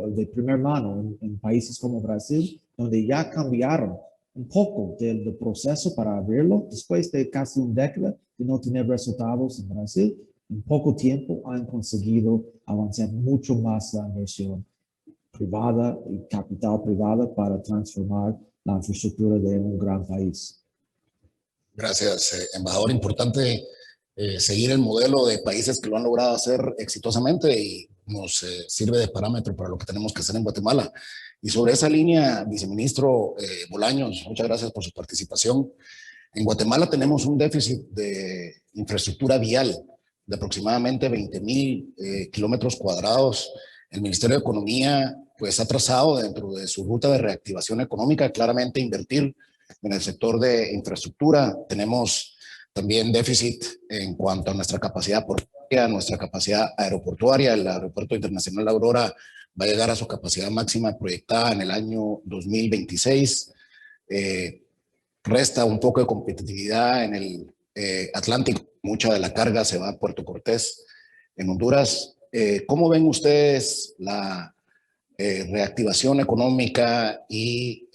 S3: de primera mano en países como Brasil, donde ya cambiaron un poco del proceso para abrirlo, después de casi una década de no tener resultados en Brasil, en poco tiempo han conseguido avanzar mucho más la inversión privada y capital privada para transformar la infraestructura de un gran país.
S4: Gracias, embajador. Importante seguir el modelo de países que lo han logrado hacer exitosamente y nos sirve de parámetro para lo que tenemos que hacer en Guatemala. Y sobre esa línea, viceministro Bolaños, muchas gracias por su participación. En Guatemala tenemos un déficit de infraestructura vial de aproximadamente 20,000 kilómetros cuadrados. El Ministerio de Economía pues ha trazado dentro de su ruta de reactivación económica claramente invertir en el sector de infraestructura. Tenemos también déficit en cuanto a nuestra capacidad portuaria, nuestra capacidad aeroportuaria. El Aeropuerto Internacional Aurora va a llegar a su capacidad máxima proyectada en el año 2026. Resta un poco de competitividad en el Atlántico. Mucha de la carga se va a Puerto Cortés, en Honduras. ¿Cómo ven ustedes la reactivación económica y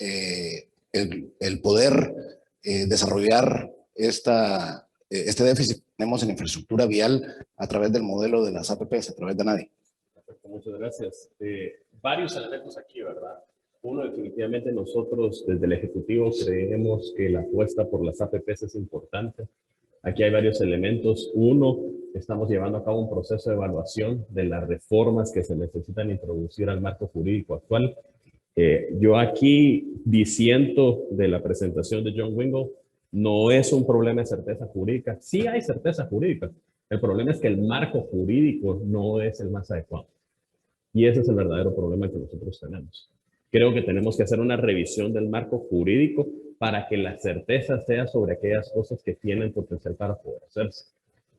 S4: el poder desarrollar este déficit que tenemos en infraestructura vial a través del modelo de las APPs, a través de NADIE?
S5: Perfecto, muchas gracias. Varios elementos aquí, ¿verdad? Uno, definitivamente nosotros desde el Ejecutivo creemos que la apuesta por las APPs es importante. Aquí hay varios elementos. Uno, estamos llevando a cabo un proceso de evaluación de las reformas que se necesitan introducir al marco jurídico actual. Yo aquí disiento de la presentación de John Wingo. No es un problema de certeza jurídica. Sí hay certeza jurídica. El problema es que el marco jurídico no es el más adecuado. Y ese es el verdadero problema que nosotros tenemos. Creo que tenemos que hacer una revisión del marco jurídico para que la certeza sea sobre aquellas cosas que tienen potencial para poder hacerse.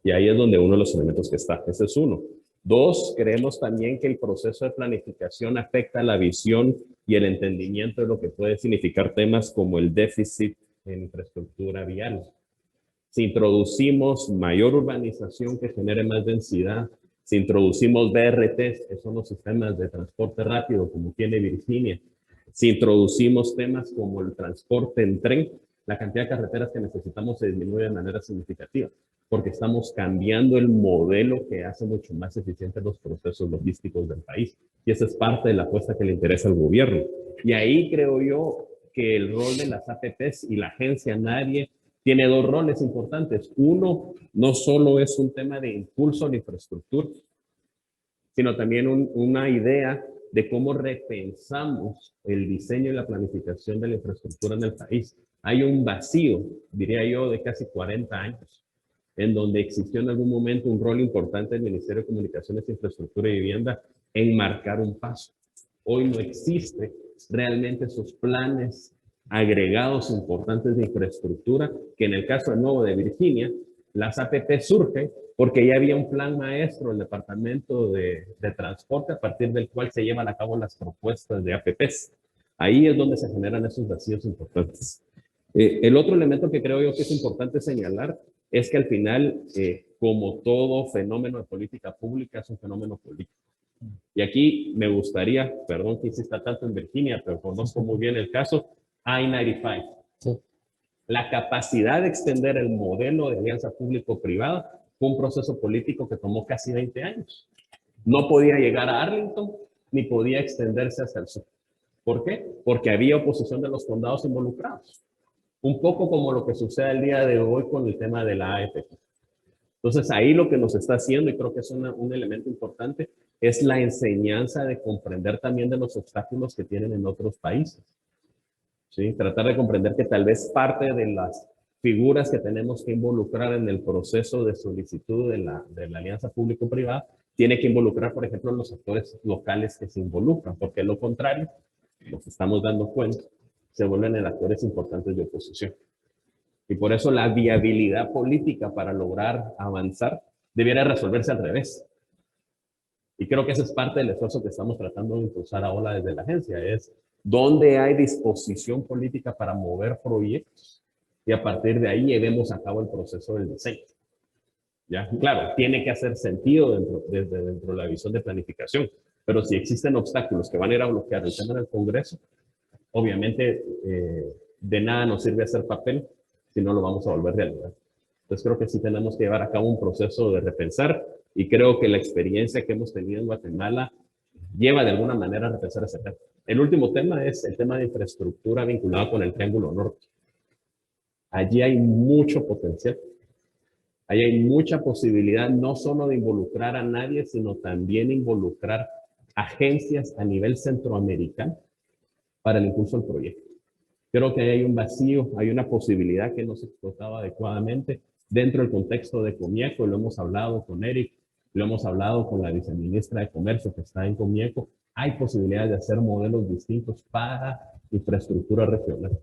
S5: Y ahí es donde uno de los elementos que está. Ese es uno. Dos, creemos también que el proceso de planificación afecta la visión y el entendimiento de lo que puede significar temas como el déficit en infraestructura vial. Si introducimos mayor urbanización que genere más densidad, si introducimos BRTs, que son los sistemas de transporte rápido, como tiene Virginia, si introducimos temas como el transporte en tren, la cantidad de carreteras que necesitamos se disminuye de manera significativa, porque estamos cambiando el modelo que hace mucho más eficientes los procesos logísticos del país. Y esa es parte de la apuesta que le interesa al gobierno. Y ahí creo yo que el rol de las APPs y la agencia NADIE tiene dos roles importantes. Uno, no solo es un tema de impulso a la infraestructura, sino también una idea de cómo repensamos el diseño y la planificación de la infraestructura en el país. Hay un vacío, diría yo, de casi 40 años, en donde existió en algún momento un rol importante del Ministerio de Comunicaciones, Infraestructura y Vivienda en marcar un paso. Hoy no existe realmente esos planes agregados importantes de infraestructura, que en el caso de nuevo de Virginia, las APP surgen porque ya había un plan maestro del Departamento de Transporte a partir del cual se llevan a cabo las propuestas de APPs. Ahí es donde se generan esos vacíos importantes. El otro elemento que creo yo que es importante señalar es que al final, como todo fenómeno de política pública, es un fenómeno político. Y aquí me gustaría, perdón que insista tanto en Virginia, pero conozco muy bien el caso, I-95. Sí. La capacidad de extender el modelo de alianza público-privada fue un proceso político que tomó casi 20 años. No podía llegar a Arlington, ni podía extenderse hacia el sur. ¿Por qué? Porque había oposición de los condados involucrados. Un poco como lo que sucede el día de hoy con el tema de la AFP. Entonces ahí lo que nos está haciendo, y creo que es un elemento importante, es la enseñanza de comprender también de los obstáculos que tienen en otros países. ¿Sí? Tratar de comprender que tal vez parte de las figuras que tenemos que involucrar en el proceso de solicitud de la alianza público-privada tiene que involucrar, por ejemplo, los actores locales que se involucran, porque lo contrario, nos estamos dando cuenta, se vuelven en actores importantes de oposición. Y por eso la viabilidad política para lograr avanzar debiera resolverse al revés. Y creo que ese es parte del esfuerzo que estamos tratando de impulsar ahora desde la agencia, es dónde hay disposición política para mover proyectos y a partir de ahí llevemos a cabo el proceso del diseño. ¿Ya? Claro, tiene que hacer sentido dentro de la visión de planificación, pero si existen obstáculos que van a ir a bloquear el tema del Congreso, obviamente de nada nos sirve hacer papel si no lo vamos a volver realidad. Entonces creo que sí tenemos que llevar a cabo un proceso de repensar y creo que la experiencia que hemos tenido en Guatemala lleva de alguna manera a repensar ese tema. El último tema es el tema de infraestructura vinculado con el Triángulo Norte. Allí hay mucho potencial. Allí hay mucha posibilidad no solo de involucrar a nadie, sino también involucrar agencias a nivel centroamericano para el impulso del proyecto. Creo que hay un vacío, hay una posibilidad que no se explotaba adecuadamente dentro del contexto de Comieco, y lo hemos hablado con Eric, lo hemos hablado con la viceministra de Comercio que está en Comieco. Hay posibilidades de hacer modelos distintos para infraestructura regional,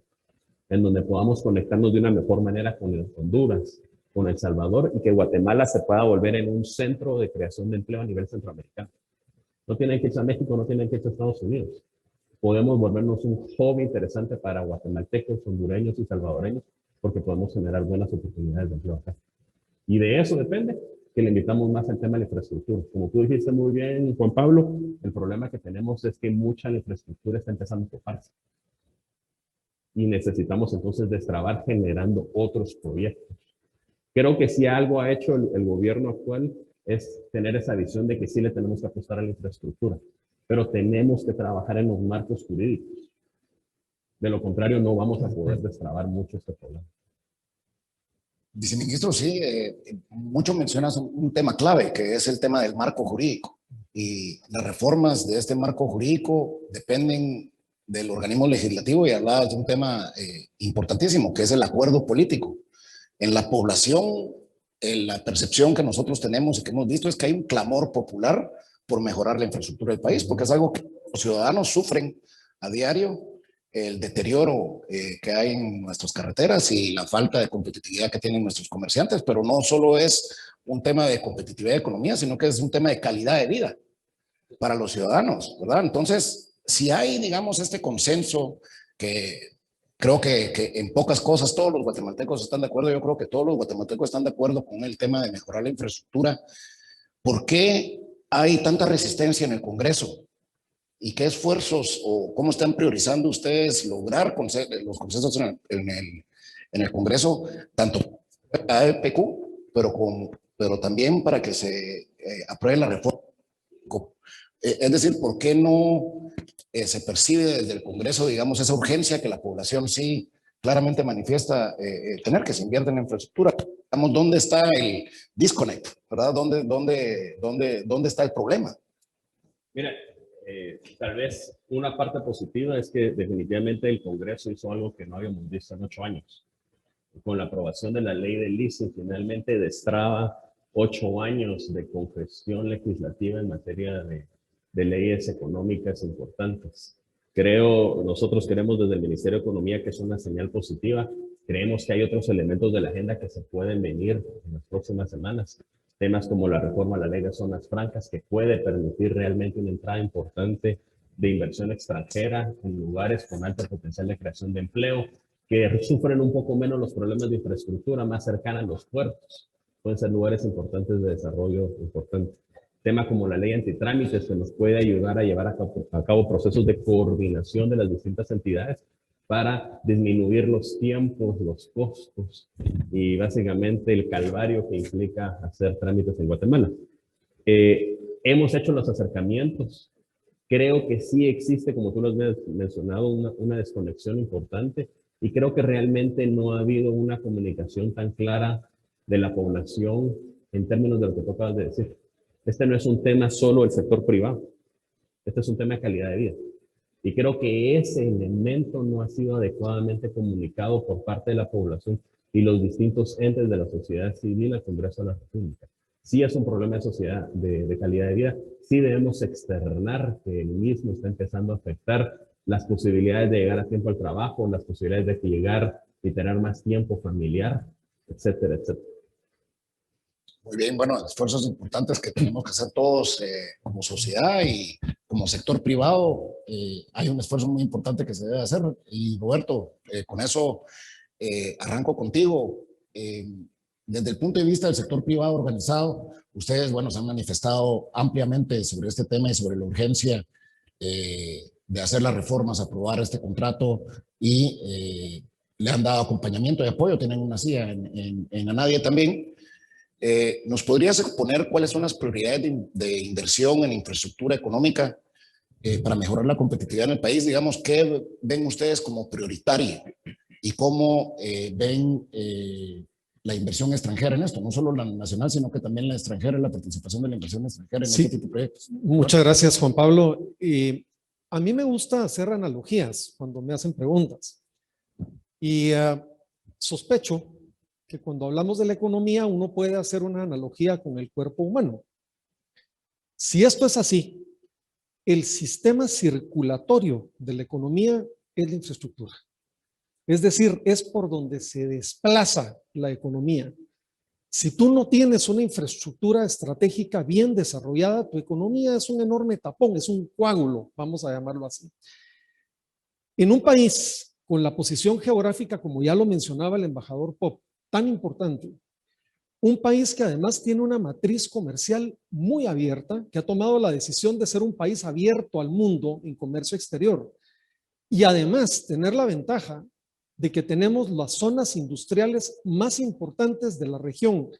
S5: en donde podamos conectarnos de una mejor manera con Honduras, con El Salvador, y que Guatemala se pueda volver en un centro de creación de empleo a nivel centroamericano. No tienen que irse a México, no tienen que irse a Estados Unidos. Podemos volvernos un hobby interesante para guatemaltecos, hondureños y salvadoreños, porque podemos generar buenas oportunidades de empleo acá. Y de eso depende que le invitamos más al tema de la infraestructura. Como tú dijiste muy bien, Juan Pablo, el problema que tenemos es que mucha la infraestructura está empezando a toparse. Y necesitamos entonces destrabar generando otros proyectos. Creo que si algo ha hecho el gobierno actual es tener esa visión de que sí le tenemos que apostar a la infraestructura, pero tenemos que trabajar en los marcos jurídicos. De lo contrario, no vamos a poder destrabar mucho este problema.
S4: Viceministro, sí, mucho mencionas un tema clave, que es el tema del marco jurídico. Y las reformas de este marco jurídico dependen del organismo legislativo, y hablabas de un tema importantísimo, que es el acuerdo político. En la población, la percepción que nosotros tenemos y que hemos visto es que hay un clamor popular por mejorar la infraestructura del país, porque es algo que los ciudadanos sufren a diario, el deterioro que hay en nuestras carreteras y la falta de competitividad que tienen nuestros comerciantes, pero no solo es un tema de competitividad de economía, sino que es un tema de calidad de vida para los ciudadanos, ¿verdad? Entonces, si hay, digamos, este consenso que creo que en pocas cosas todos los guatemaltecos están de acuerdo, yo creo que todos los guatemaltecos están de acuerdo con el tema de mejorar la infraestructura, ¿por qué hay tanta resistencia en el Congreso? ¿Y qué esfuerzos o cómo están priorizando ustedes lograr los consensos en el Congreso, tanto a APQ, pero también para que se apruebe la reforma? Es decir, ¿por qué no se percibe desde el Congreso, digamos, esa urgencia que la población sí claramente manifiesta tener, que se invierta en infraestructura? Digamos, ¿dónde está el disconnect? ¿Verdad? ¿Dónde está el problema?
S5: Mira, tal vez una parte positiva es que definitivamente el Congreso hizo algo que no habíamos visto en 8 años. Con la aprobación de la ley del leasing, finalmente destraba 8 años de congestión legislativa en materia de leyes económicas importantes. Nosotros creemos desde el Ministerio de Economía que es una señal positiva. Creemos que hay otros elementos de la agenda que se pueden venir en las próximas semanas. Temas como la reforma a la ley de zonas francas, que puede permitir realmente una entrada importante de inversión extranjera en lugares con alto potencial de creación de empleo, que sufren un poco menos los problemas de infraestructura, más cercanos a los puertos. Pueden ser lugares importantes de desarrollo importante. Tema como la ley antitrámites, que nos puede ayudar a llevar a cabo procesos de coordinación de las distintas entidades para disminuir los tiempos, los costos y básicamente el calvario que implica hacer trámites en Guatemala. Hemos hecho los acercamientos. Creo que sí existe, como tú lo has mencionado, una desconexión importante, y creo que realmente no ha habido una comunicación tan clara de la población en términos de lo que tú acabas de decir. Este no es un tema solo del sector privado. Este es un tema de calidad de vida. Y creo que ese elemento no ha sido adecuadamente comunicado por parte de la población y los distintos entes de la sociedad civil al Congreso de la República. Sí es un problema de sociedad, de calidad de vida. Sí debemos externar que el mismo está empezando a afectar las posibilidades de llegar a tiempo al trabajo, las posibilidades de llegar y tener más tiempo familiar, etcétera, etcétera.
S4: Muy bien, bueno, esfuerzos importantes que tenemos que hacer todos como sociedad y como sector privado. Hay un esfuerzo muy importante que se debe hacer. Y Roberto, con eso arranco contigo. Desde el punto de vista del sector privado organizado, ustedes, bueno, se han manifestado ampliamente sobre este tema y sobre la urgencia de hacer las reformas, aprobar este contrato, y le han dado acompañamiento y apoyo. Tienen una silla en ANADIE también. ¿Nos podrías exponer cuáles son las prioridades de inversión en infraestructura económica para mejorar la competitividad en el país, digamos, ¿qué ven ustedes como prioritario y cómo ven la inversión extranjera en esto? No solo la nacional, sino que también la extranjera, la participación de la inversión extranjera en este tipo de proyectos.
S6: Muchas gracias, Juan Pablo. A mí me gusta hacer analogías cuando me hacen preguntas. Y sospecho que cuando hablamos de la economía, uno puede hacer una analogía con el cuerpo humano. Si esto es así, el sistema circulatorio de la economía es la infraestructura. Es decir, es por donde se desplaza la economía. Si tú no tienes una infraestructura estratégica bien desarrollada, tu economía es un enorme tapón, es un coágulo, vamos a llamarlo así. En un país con la posición geográfica, como ya lo mencionaba el embajador Pop, tan importante, un país que además tiene una matriz comercial muy abierta, que ha tomado la decisión de ser un país abierto al mundo en comercio exterior, y además tener la ventaja de que tenemos las zonas industriales más importantes de la región,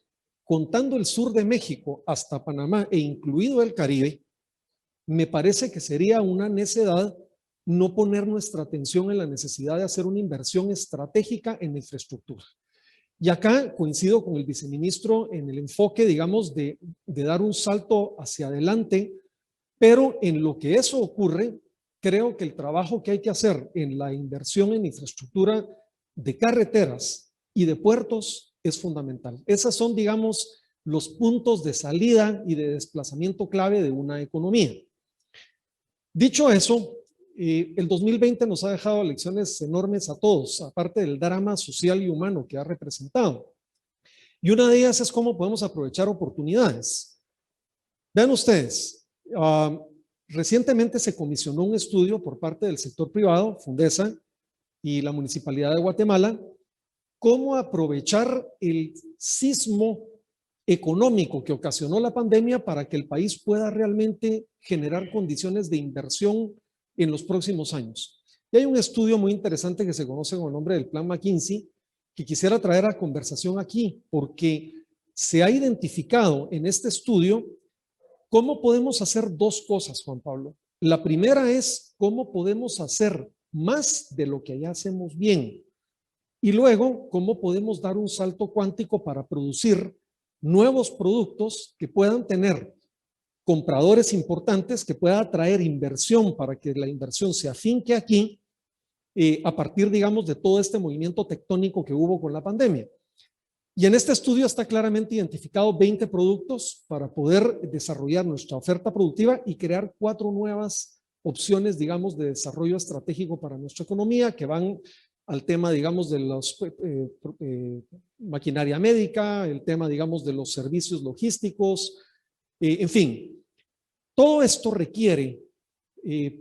S6: contando el sur de México hasta Panamá e incluido el Caribe, me parece que sería una necedad no poner nuestra atención en la necesidad de hacer una inversión estratégica en infraestructura. Y acá coincido con el viceministro en el enfoque, digamos, de dar un salto hacia adelante, pero en lo que eso ocurre, creo que el trabajo que hay que hacer en la inversión en infraestructura de carreteras y de puertos es fundamental. Esas son, digamos, los puntos de salida y de desplazamiento clave de una economía. Dicho eso, el 2020 nos ha dejado lecciones enormes a todos, aparte del drama social y humano que ha representado. Y una de ellas es cómo podemos aprovechar oportunidades. Vean ustedes, recientemente se comisionó un estudio por parte del sector privado, Fundesa, y la Municipalidad de Guatemala, cómo aprovechar el sismo económico que ocasionó la pandemia para que el país pueda realmente generar condiciones de inversión en los próximos años. Y hay un estudio muy interesante que se conoce con el nombre del Plan McKinsey, que quisiera traer a conversación aquí, porque se ha identificado en este estudio cómo podemos hacer dos cosas, Juan Pablo. La primera es cómo podemos hacer más de lo que ya hacemos bien. Y luego, cómo podemos dar un salto cuántico para producir nuevos productos que puedan tener compradores importantes, que pueda atraer inversión para que la inversión se afinque aquí a partir, digamos, de todo este movimiento tectónico que hubo con la pandemia. Y en este estudio está claramente identificado 20 productos para poder desarrollar nuestra oferta productiva y crear 4 nuevas opciones, digamos, de desarrollo estratégico para nuestra economía, que van al tema, digamos, de la maquinaria médica, el tema, digamos, de los servicios logísticos, en fin. Todo esto requiere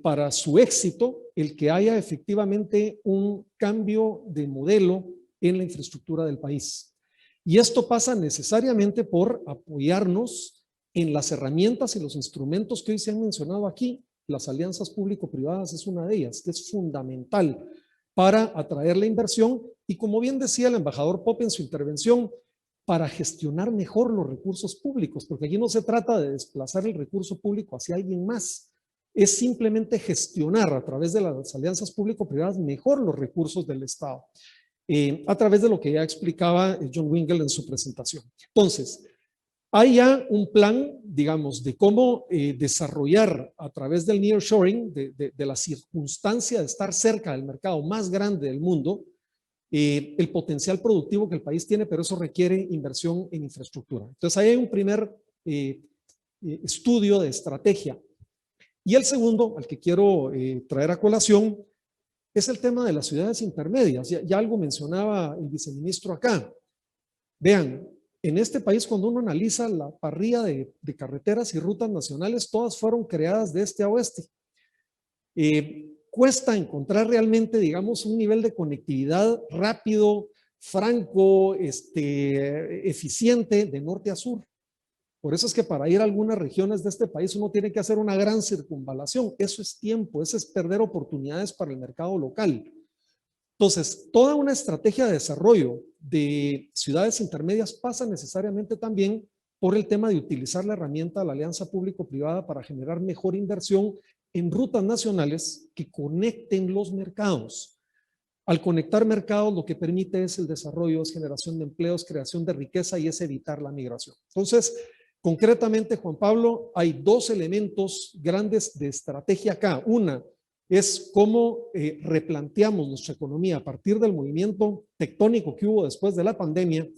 S6: para su éxito el que haya efectivamente un cambio de modelo en la infraestructura del país. Y esto pasa necesariamente por apoyarnos en las herramientas y los instrumentos que hoy se han mencionado aquí. Las alianzas público-privadas es una de ellas, que es fundamental para atraer la inversión y, como bien decía el embajador Pop en su intervención, para gestionar mejor los recursos públicos, porque aquí no se trata de desplazar el recurso público hacia alguien más, es simplemente gestionar a través de las alianzas público-privadas mejor los recursos del Estado, a través de lo que ya explicaba John Winkel en su presentación. Entonces, hay ya un plan, digamos, de cómo desarrollar a través del nearshoring, de la circunstancia de estar cerca del mercado más grande del mundo, el potencial productivo que el país tiene, pero eso requiere inversión en infraestructura. Entonces, ahí hay un primer estudio de estrategia. Y el segundo, al que quiero traer a colación, es el tema de las ciudades intermedias. Ya algo mencionaba el viceministro acá. Vean, en este país, cuando uno analiza la parrilla de carreteras y rutas nacionales, todas fueron creadas de este a oeste. Cuesta encontrar realmente, digamos, un nivel de conectividad rápido, franco, eficiente de norte a sur. Por eso es que para ir a algunas regiones de este país uno tiene que hacer una gran circunvalación. Eso es tiempo, eso es perder oportunidades para el mercado local. Entonces, toda una estrategia de desarrollo de ciudades intermedias pasa necesariamente también por el tema de utilizar la herramienta de la alianza público-privada para generar mejor inversión en rutas nacionales que conecten los mercados. Al conectar mercados, lo que permite es el desarrollo, es generación de empleos, creación de riqueza y es evitar la migración. Entonces, concretamente, Juan Pablo, hay dos elementos grandes de estrategia acá. Una es cómo replanteamos nuestra economía a partir del movimiento tectónico que hubo después de la pandemia,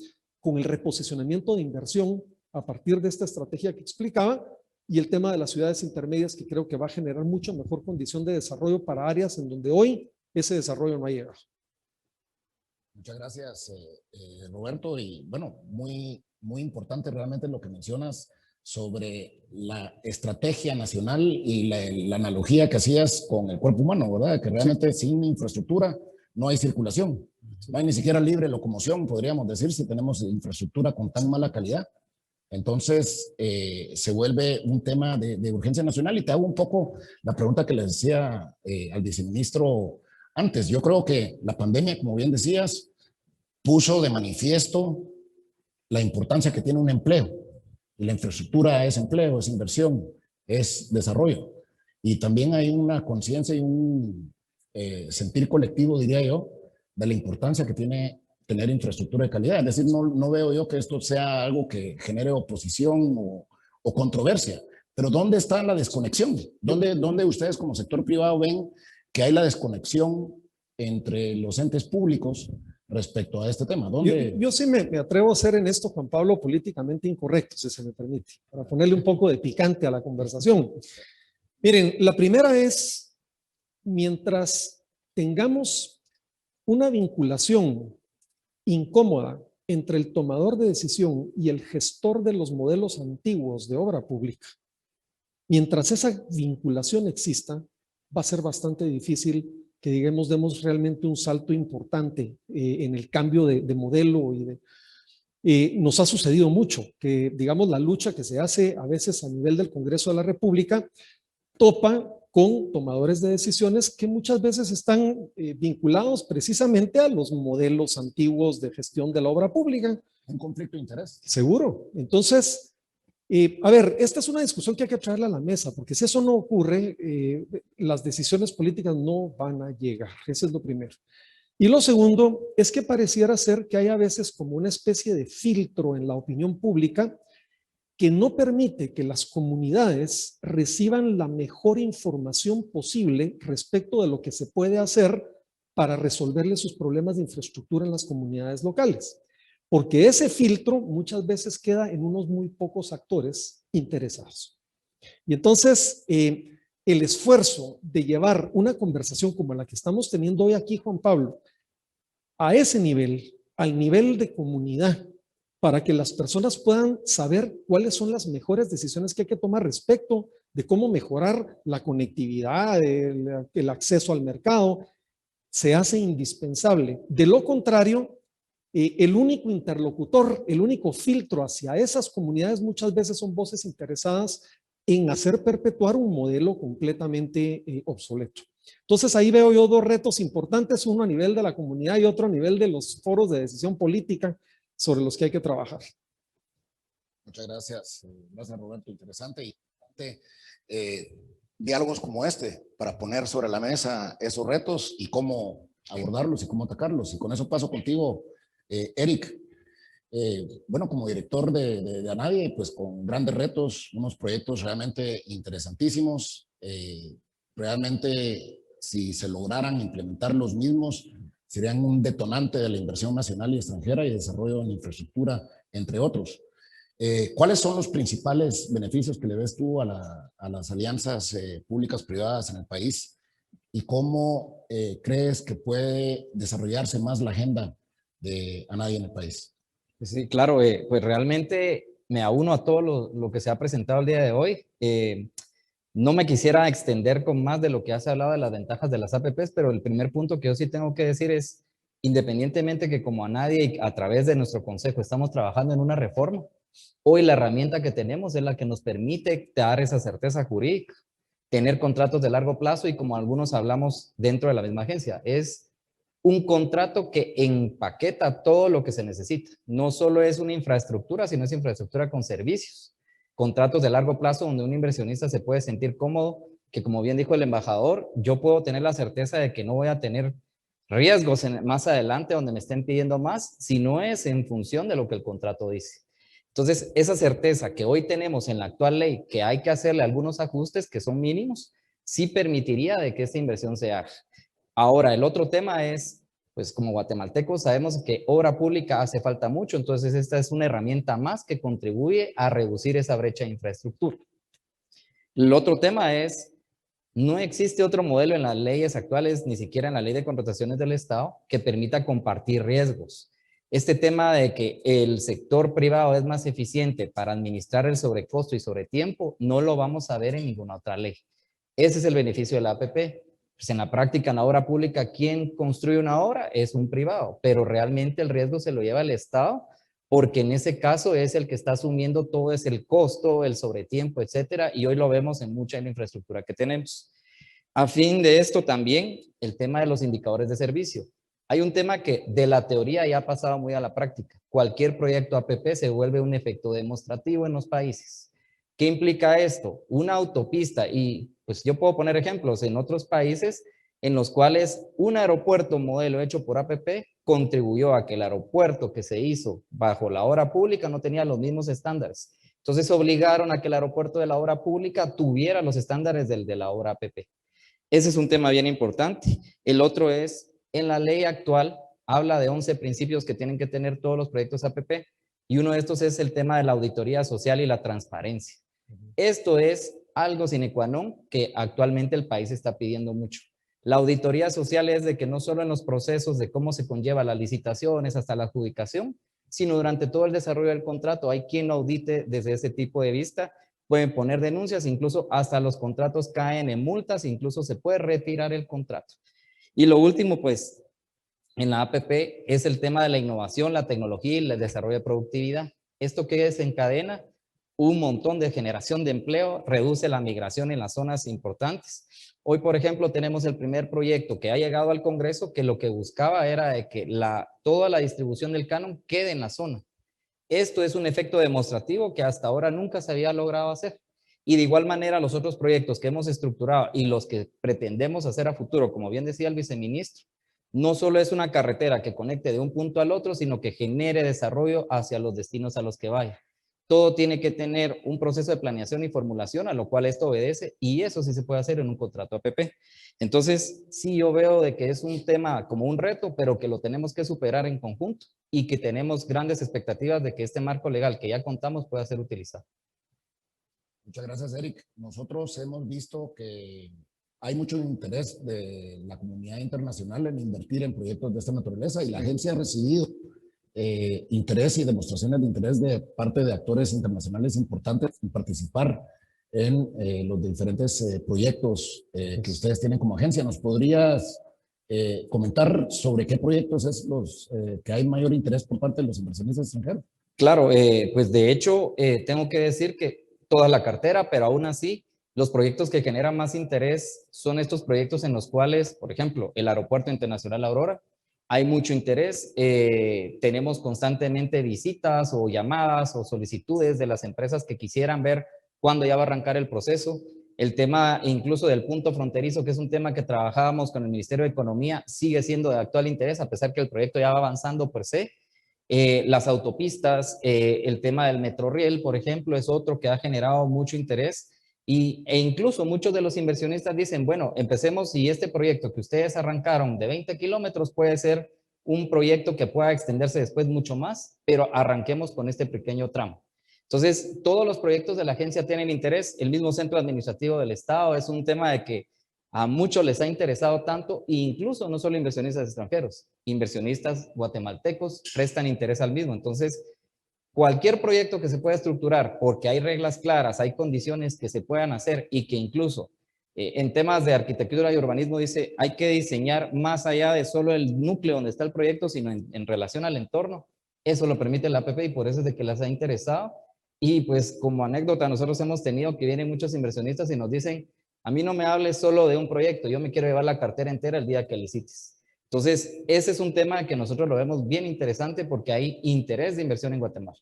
S6: con el reposicionamiento de inversión a partir de esta estrategia que explicaba, y el tema de las ciudades intermedias, que creo que va a generar mucho mejor condición de desarrollo para áreas en donde hoy ese desarrollo no ha llegado.
S4: Muchas gracias, Roberto. Y bueno, muy importante realmente lo que mencionas sobre la estrategia nacional y la analogía que hacías con el cuerpo humano, ¿verdad? Que realmente sin infraestructura no hay circulación. No hay ni siquiera libre locomoción, podríamos decir, si tenemos infraestructura con tan mala calidad. Entonces, se vuelve un tema de urgencia nacional. Y te hago un poco la pregunta que le decía al viceministro antes. Yo creo que la pandemia, como bien decías, puso de manifiesto la importancia que tiene un empleo. Y la infraestructura es empleo, es inversión, es desarrollo. Y también hay una conciencia y un sentir colectivo, diría yo, de la importancia que tiene tener infraestructura de calidad. Es decir, no veo yo que esto sea algo que genere oposición o controversia. Pero ¿dónde está la desconexión? ¿Dónde ustedes como sector privado ven que hay la desconexión entre los entes públicos respecto a este tema?
S6: Yo sí me atrevo a ser en esto, Juan Pablo, políticamente incorrecto, si se me permite, para ponerle un poco de picante a la conversación. Miren, la primera es, mientras tengamos una vinculación incómoda entre el tomador de decisión y el gestor de los modelos antiguos de obra pública, mientras esa vinculación exista, va a ser bastante difícil que demos realmente un salto importante en el cambio de modelo. Nos ha sucedido mucho que, digamos, la lucha que se hace a veces a nivel del Congreso de la República topa con tomadores de decisiones que muchas veces están vinculados precisamente a los modelos antiguos de gestión de la obra pública.
S4: Un conflicto de interés.
S6: Seguro. Entonces, a ver, esta es una discusión que hay que traerla a la mesa, porque si eso no ocurre, las decisiones políticas no van a llegar. Eso es lo primero. Y lo segundo es que pareciera ser que hay a veces como una especie de filtro en la opinión pública que no permite que las comunidades reciban la mejor información posible respecto de lo que se puede hacer para resolverle sus problemas de infraestructura en las comunidades locales. Porque ese filtro muchas veces queda en unos muy pocos actores interesados. Y entonces, el esfuerzo de llevar una conversación como la que estamos teniendo hoy aquí, Juan Pablo, a ese nivel, al nivel de comunidad, para que las personas puedan saber cuáles son las mejores decisiones que hay que tomar respecto de cómo mejorar la conectividad, el acceso al mercado, se hace indispensable. De lo contrario, el único interlocutor, el único filtro hacia esas comunidades muchas veces son voces interesadas en hacer perpetuar un modelo completamente obsoleto. Entonces ahí veo yo dos retos importantes, uno a nivel de la comunidad y otro a nivel de los foros de decisión política sobre los que hay que trabajar.
S4: Muchas gracias. Gracias, Roberto. Interesante y diálogos como este para poner sobre la mesa esos retos y cómo abordarlos y cómo atacarlos. Y con eso paso contigo, Eric. Bueno, como director de ANADIE, pues con grandes retos, unos proyectos realmente interesantísimos. Realmente, si se lograran implementar los mismos, serían un detonante de la inversión nacional y extranjera y desarrollo en infraestructura, entre otros. ¿Cuáles son los principales beneficios que le ves tú a las alianzas públicas privadas en el país? ¿Y cómo crees que puede desarrollarse más la agenda de ANADIE en el país?
S7: Sí, claro, pues realmente me auno a todo lo que se ha presentado el día de hoy. No me quisiera extender con más de lo que has hablado de las ventajas de las APPs, pero el primer punto que yo sí tengo que decir es, independientemente que como ANADIE y a través de nuestro consejo estamos trabajando en una reforma, hoy la herramienta que tenemos es la que nos permite dar esa certeza jurídica, tener contratos de largo plazo y como algunos hablamos dentro de la misma agencia, es un contrato que empaqueta todo lo que se necesita. No solo es una infraestructura, sino es infraestructura con servicios. Contratos de largo plazo donde un inversionista se puede sentir cómodo que como bien dijo el embajador, yo puedo tener la certeza de que no voy a tener riesgos más adelante donde me estén pidiendo más, si no es en función de lo que el contrato dice. Entonces, esa certeza que hoy tenemos en la actual ley, que hay que hacerle algunos ajustes que son mínimos, sí permitiría de que esta inversión se haga. Ahora, el otro tema es, pues como guatemaltecos sabemos que obra pública hace falta mucho, entonces esta es una herramienta más que contribuye a reducir esa brecha de infraestructura. El otro tema es, no existe otro modelo en las leyes actuales, ni siquiera en la ley de contrataciones del Estado, que permita compartir riesgos. Este tema de que el sector privado es más eficiente para administrar el sobrecosto y sobretiempo, no lo vamos a ver en ninguna otra ley. Ese es el beneficio de la APP. Pues en la práctica, en la obra pública, quien construye una obra es un privado, pero realmente el riesgo se lo lleva el Estado, porque en ese caso es el que está asumiendo todo es el costo, el sobretiempo, etcétera, y hoy lo vemos en mucha de la infraestructura que tenemos. A fin de esto también, el tema de los indicadores de servicio. Hay un tema que de la teoría ya ha pasado muy a la práctica. Cualquier proyecto APP se vuelve un efecto demostrativo en los países. ¿Qué implica esto? Una autopista, y pues yo puedo poner ejemplos en otros países en los cuales un aeropuerto modelo hecho por APP contribuyó a que el aeropuerto que se hizo bajo la obra pública no tenía los mismos estándares. Entonces obligaron a que el aeropuerto de la obra pública tuviera los estándares del de la obra APP. Ese es un tema bien importante. El otro es, en la ley actual, habla de 11 principios que tienen que tener todos los proyectos APP, y uno de estos es el tema de la auditoría social y la transparencia. Esto es algo sine qua non que actualmente el país está pidiendo mucho. La auditoría social es de que no solo en los procesos de cómo se conlleva las licitaciones hasta la adjudicación, sino durante todo el desarrollo del contrato hay quien lo audite desde ese tipo de vista. Pueden poner denuncias, incluso hasta los contratos caen en multas, incluso se puede retirar el contrato. Y lo último, pues, en la APP es el tema de la innovación, la tecnología y el desarrollo de productividad. Esto que desencadena un montón de generación de empleo, reduce la migración en las zonas importantes. Hoy, por ejemplo, tenemos el primer proyecto que ha llegado al Congreso que lo que buscaba era de que toda la distribución del canon quede en la zona. Esto es un efecto demostrativo que hasta ahora nunca se había logrado hacer. Y de igual manera los otros proyectos que hemos estructurado y los que pretendemos hacer a futuro, como bien decía el viceministro, no solo es una carretera que conecte de un punto al otro, sino que genere desarrollo hacia los destinos a los que vaya. Todo tiene que tener un proceso de planeación y formulación, a lo cual esto obedece, y eso sí se puede hacer en un contrato APP. Entonces, sí, yo veo de que es un tema como un reto, pero que lo tenemos que superar en conjunto y que tenemos grandes expectativas de que este marco legal que ya contamos pueda ser utilizado.
S4: Muchas gracias, Eric. Nosotros hemos visto que hay mucho interés de la comunidad internacional en invertir en proyectos de esta naturaleza, y la agencia ha recibido interés y demostraciones de interés de parte de actores internacionales importantes en participar en los diferentes proyectos que ustedes tienen como agencia. ¿Nos podrías comentar sobre qué proyectos es los que hay mayor interés por parte de los inversionistas extranjeros?
S7: Claro, pues de hecho tengo que decir que toda la cartera, pero aún así los proyectos que generan más interés son estos proyectos en los cuales, por ejemplo, el Aeropuerto Internacional Aurora, hay mucho interés, tenemos constantemente visitas o llamadas o solicitudes de las empresas que quisieran ver cuándo ya va a arrancar el proceso. El tema incluso del punto fronterizo, que es un tema que trabajábamos con el Ministerio de Economía, sigue siendo de actual interés, a pesar que el proyecto ya va avanzando per se. Las autopistas, el tema del Metroriel, por ejemplo, es otro que ha generado mucho interés. E incluso muchos de los inversionistas dicen, bueno, empecemos y este proyecto que ustedes arrancaron de 20 kilómetros puede ser un proyecto que pueda extenderse después mucho más, pero arranquemos con este pequeño tramo. Entonces, todos los proyectos de la agencia tienen interés. El mismo centro administrativo del Estado es un tema de que a muchos les ha interesado tanto, e incluso no solo inversionistas extranjeros, inversionistas guatemaltecos prestan interés al mismo. Entonces, cualquier proyecto que se pueda estructurar, porque hay reglas claras, hay condiciones que se puedan hacer y que incluso en temas de arquitectura y urbanismo dice, hay que diseñar más allá de solo el núcleo donde está el proyecto, sino en relación al entorno. Eso lo permite la APP y por eso es de que las ha interesado. Y pues como anécdota, nosotros hemos tenido que vienen muchos inversionistas y nos dicen, a mí no me hables solo de un proyecto, yo me quiero llevar la cartera entera el día que licites. Entonces, ese es un tema que nosotros lo vemos bien interesante porque hay interés de inversión en Guatemala.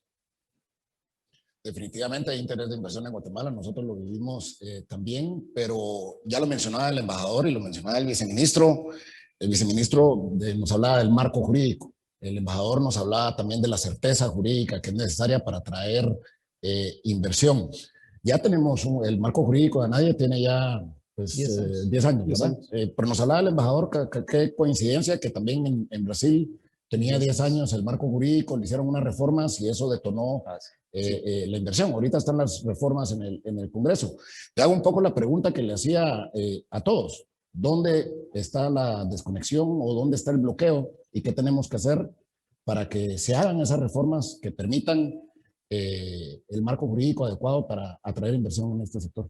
S4: definitivamente hay interés de inversión en Guatemala, nosotros lo vivimos también, pero ya lo mencionaba el embajador y lo mencionaba el viceministro. El viceministro nos hablaba del marco jurídico, el embajador nos hablaba también de la certeza jurídica que es necesaria para atraer inversión. Ya tenemos el marco jurídico de nadie, tiene ya pues, 10 años, ¿verdad? Pero nos hablaba el embajador, qué coincidencia que también en Brasil tenía 10 años el marco jurídico, le hicieron unas reformas y eso detonó la inversión. Ahorita están las reformas en el Congreso. Te hago un poco la pregunta que le hacía a todos. ¿Dónde está la desconexión o dónde está el bloqueo y qué tenemos que hacer para que se hagan esas reformas que permitan el marco jurídico adecuado para atraer inversión en este sector?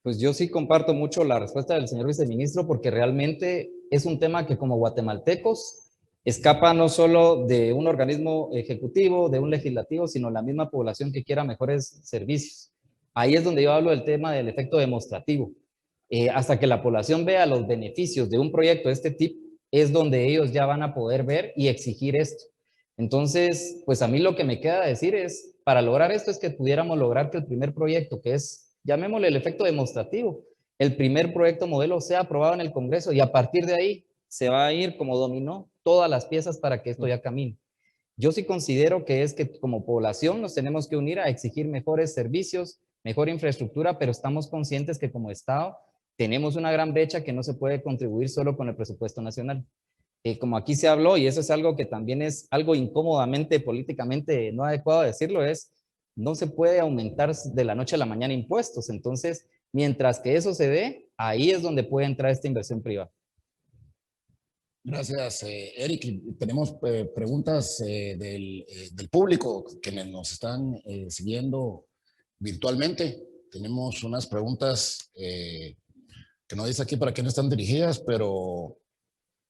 S7: Pues yo sí comparto mucho la respuesta del señor viceministro porque realmente es un tema que como guatemaltecos escapa no solo de un organismo ejecutivo, de un legislativo, sino la misma población que quiera mejores servicios. Ahí es donde yo hablo del tema del efecto demostrativo. Hasta que la población vea los beneficios de un proyecto de este tipo, es donde ellos ya van a poder ver y exigir esto. Entonces, pues a mí lo que me queda decir es, para lograr esto es que pudiéramos lograr que el primer proyecto, que es, llamémosle el efecto demostrativo, el primer proyecto modelo sea aprobado en el Congreso y a partir de ahí se va a ir como dominó todas las piezas para que esto ya camine. Yo sí considero que es que como población nos tenemos que unir a exigir mejores servicios, mejor infraestructura, pero estamos conscientes que como Estado tenemos una gran brecha que no se puede contribuir solo con el presupuesto nacional. Como aquí se habló, y eso es algo que también es algo incómodamente, políticamente no adecuado decirlo, es no se puede aumentar de la noche a la mañana impuestos. Entonces, mientras que eso se dé, ahí es donde puede entrar esta inversión privada.
S4: Gracias, Eric. Y tenemos preguntas del público que nos están siguiendo virtualmente. Tenemos unas preguntas que no dice aquí para quién están dirigidas, pero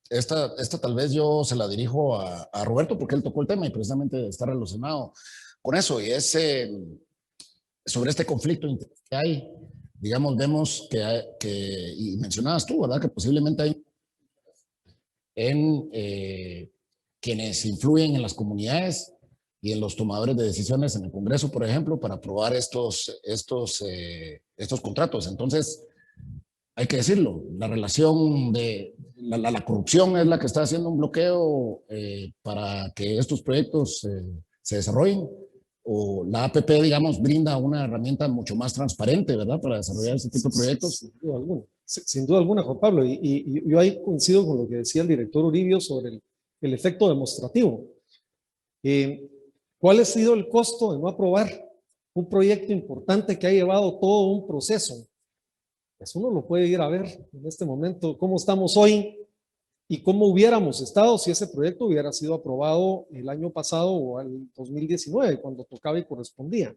S4: esta tal vez yo se la dirijo a Roberto porque él tocó el tema y precisamente está relacionado con eso. Y es sobre este conflicto que hay. Digamos, vemos y mencionabas tú, ¿verdad? Que posiblemente hay en quienes influyen en las comunidades y en los tomadores de decisiones en el Congreso, por ejemplo, para aprobar estos contratos. Entonces, hay que decirlo, la relación de la corrupción es la que está haciendo un bloqueo para que estos proyectos se desarrollen, o la APP, digamos, brinda una herramienta mucho más transparente, ¿verdad?, para desarrollar ese tipo de proyectos.
S6: Sin duda alguna, Juan Pablo, y yo ahí coincido con lo que decía el director Uribio sobre el efecto demostrativo. ¿Cuál ha sido el costo de no aprobar un proyecto importante que ha llevado todo un proceso? Pues uno lo puede ir a ver en este momento, cómo estamos hoy y cómo hubiéramos estado si ese proyecto hubiera sido aprobado el año pasado o el 2019, cuando tocaba y correspondía.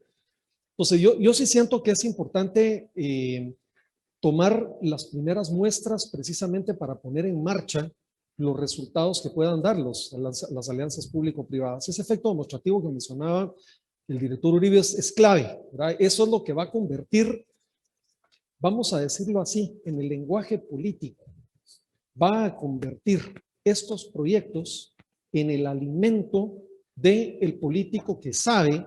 S6: Entonces yo sí siento que es importante tomar las primeras muestras precisamente para poner en marcha los resultados que puedan dar las alianzas público-privadas. Ese efecto demostrativo que mencionaba el director Uribe es clave, ¿verdad? Eso es lo que va a convertir, vamos a decirlo así, en el lenguaje político, va a convertir estos proyectos en el alimento del político que sabe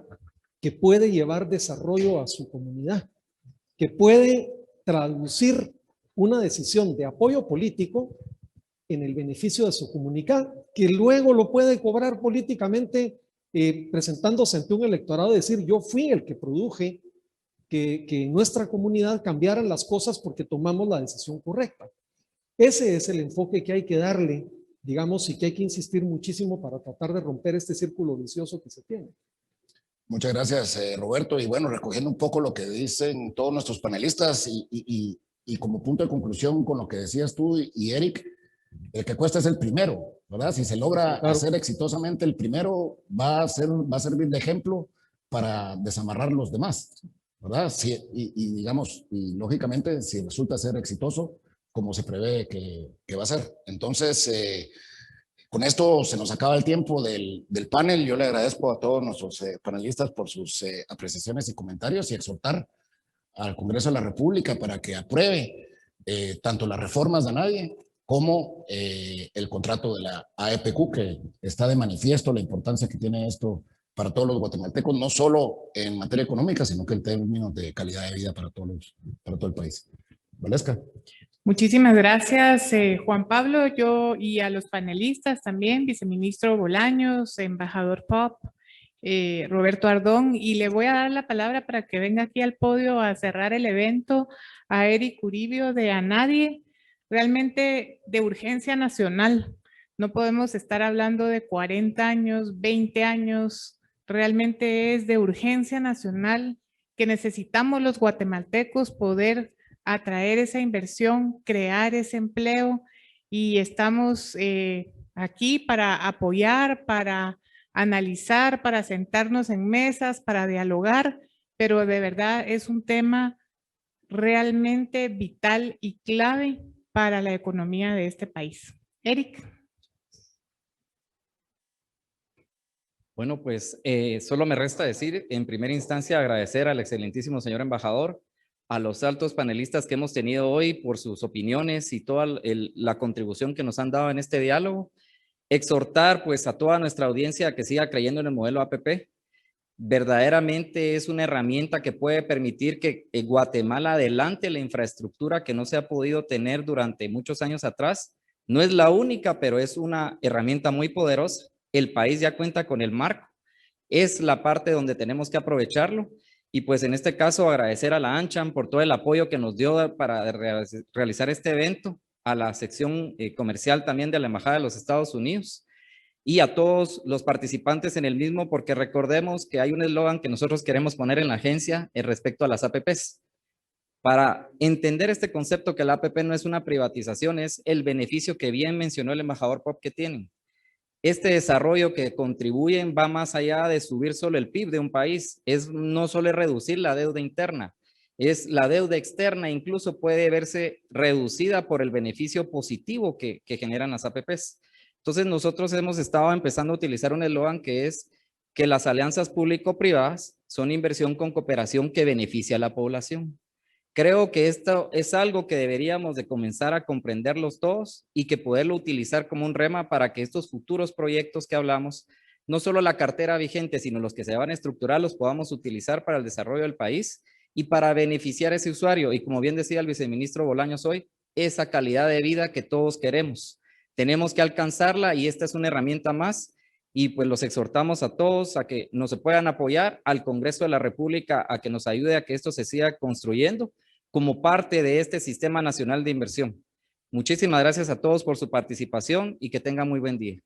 S6: que puede llevar desarrollo a su comunidad, que puede traducir una decisión de apoyo político en el beneficio de su comunidad, que luego lo puede cobrar políticamente presentándose ante un electorado y decir, yo fui el que produje que en nuestra comunidad cambiaran las cosas porque tomamos la decisión correcta. Ese es el enfoque que hay que darle, digamos, y que hay que insistir muchísimo para tratar de romper este círculo vicioso que se tiene.
S4: Muchas gracias, Roberto. Y bueno, recogiendo un poco lo que dicen todos nuestros panelistas y como punto de conclusión con lo que decías tú y Eric, el que cuesta es el primero, ¿verdad? Si se logra hacer exitosamente el primero, va a servir de ejemplo para desamarrar los demás, ¿verdad? Y digamos, y lógicamente, si resulta ser exitoso, como se prevé que va a ser. Entonces, con esto se nos acaba el tiempo del panel. Yo le agradezco a todos nuestros panelistas por sus apreciaciones y comentarios y exhortar al Congreso de la República para que apruebe tanto las reformas de nadie como el contrato de la AEPQ, que está de manifiesto la importancia que tiene esto para todos los guatemaltecos, no solo en materia económica, sino que en términos de calidad de vida para todo el país. Valesca.
S1: Muchísimas gracias, Juan Pablo, yo y a los panelistas también, viceministro Bolaños, embajador Pop, Roberto Ardón, y le voy a dar la palabra para que venga aquí al podio a cerrar el evento a Eric Uribio de A Nadie, realmente de urgencia nacional. No podemos estar hablando de 40 años, 20 años, realmente es de urgencia nacional que necesitamos los guatemaltecos poder atraer esa inversión, crear ese empleo y estamos aquí para apoyar, para analizar, para sentarnos en mesas, para dialogar, pero de verdad es un tema realmente vital y clave para la economía de este país. Eric.
S7: Bueno, pues solo me resta decir, en primera instancia, agradecer al excelentísimo señor embajador, a los altos panelistas que hemos tenido hoy por sus opiniones y toda la contribución que nos han dado en este diálogo. Exhortar pues a toda nuestra audiencia a que siga creyendo en el modelo APP. Verdaderamente es una herramienta que puede permitir que Guatemala adelante la infraestructura que no se ha podido tener durante muchos años atrás. No es la única, pero es una herramienta muy poderosa. El país ya cuenta con el marco. Es la parte donde tenemos que aprovecharlo. Y pues en este caso agradecer a la AmCham por todo el apoyo que nos dio para realizar este evento, a la sección comercial también de la Embajada de los Estados Unidos y a todos los participantes en el mismo, porque recordemos que hay un eslogan que nosotros queremos poner en la agencia respecto a las APPs. Para entender este concepto que la APP no es una privatización, es el beneficio que bien mencionó el embajador Pop que tienen. Este desarrollo que contribuyen va más allá de subir solo el PIB de un país, no solo es reducir la deuda interna, es la deuda externa, incluso puede verse reducida por el beneficio positivo que generan las APPs. Entonces nosotros hemos estado empezando a utilizar un eslogan que es que las alianzas público-privadas son inversión con cooperación que beneficia a la población. Creo que esto es algo que deberíamos de comenzar a comprenderlos todos y que poderlo utilizar como un rema para que estos futuros proyectos que hablamos, no solo la cartera vigente, sino los que se van a estructurar, los podamos utilizar para el desarrollo del país y para beneficiar a ese usuario. Y como bien decía el viceministro Bolaños hoy, esa calidad de vida que todos queremos. Tenemos que alcanzarla y esta es una herramienta más. Y pues los exhortamos a todos a que nos puedan apoyar, al Congreso de la República a que nos ayude a que esto se siga construyendo como parte de este Sistema Nacional de Inversión. Muchísimas gracias a todos por su participación y que tengan muy buen día.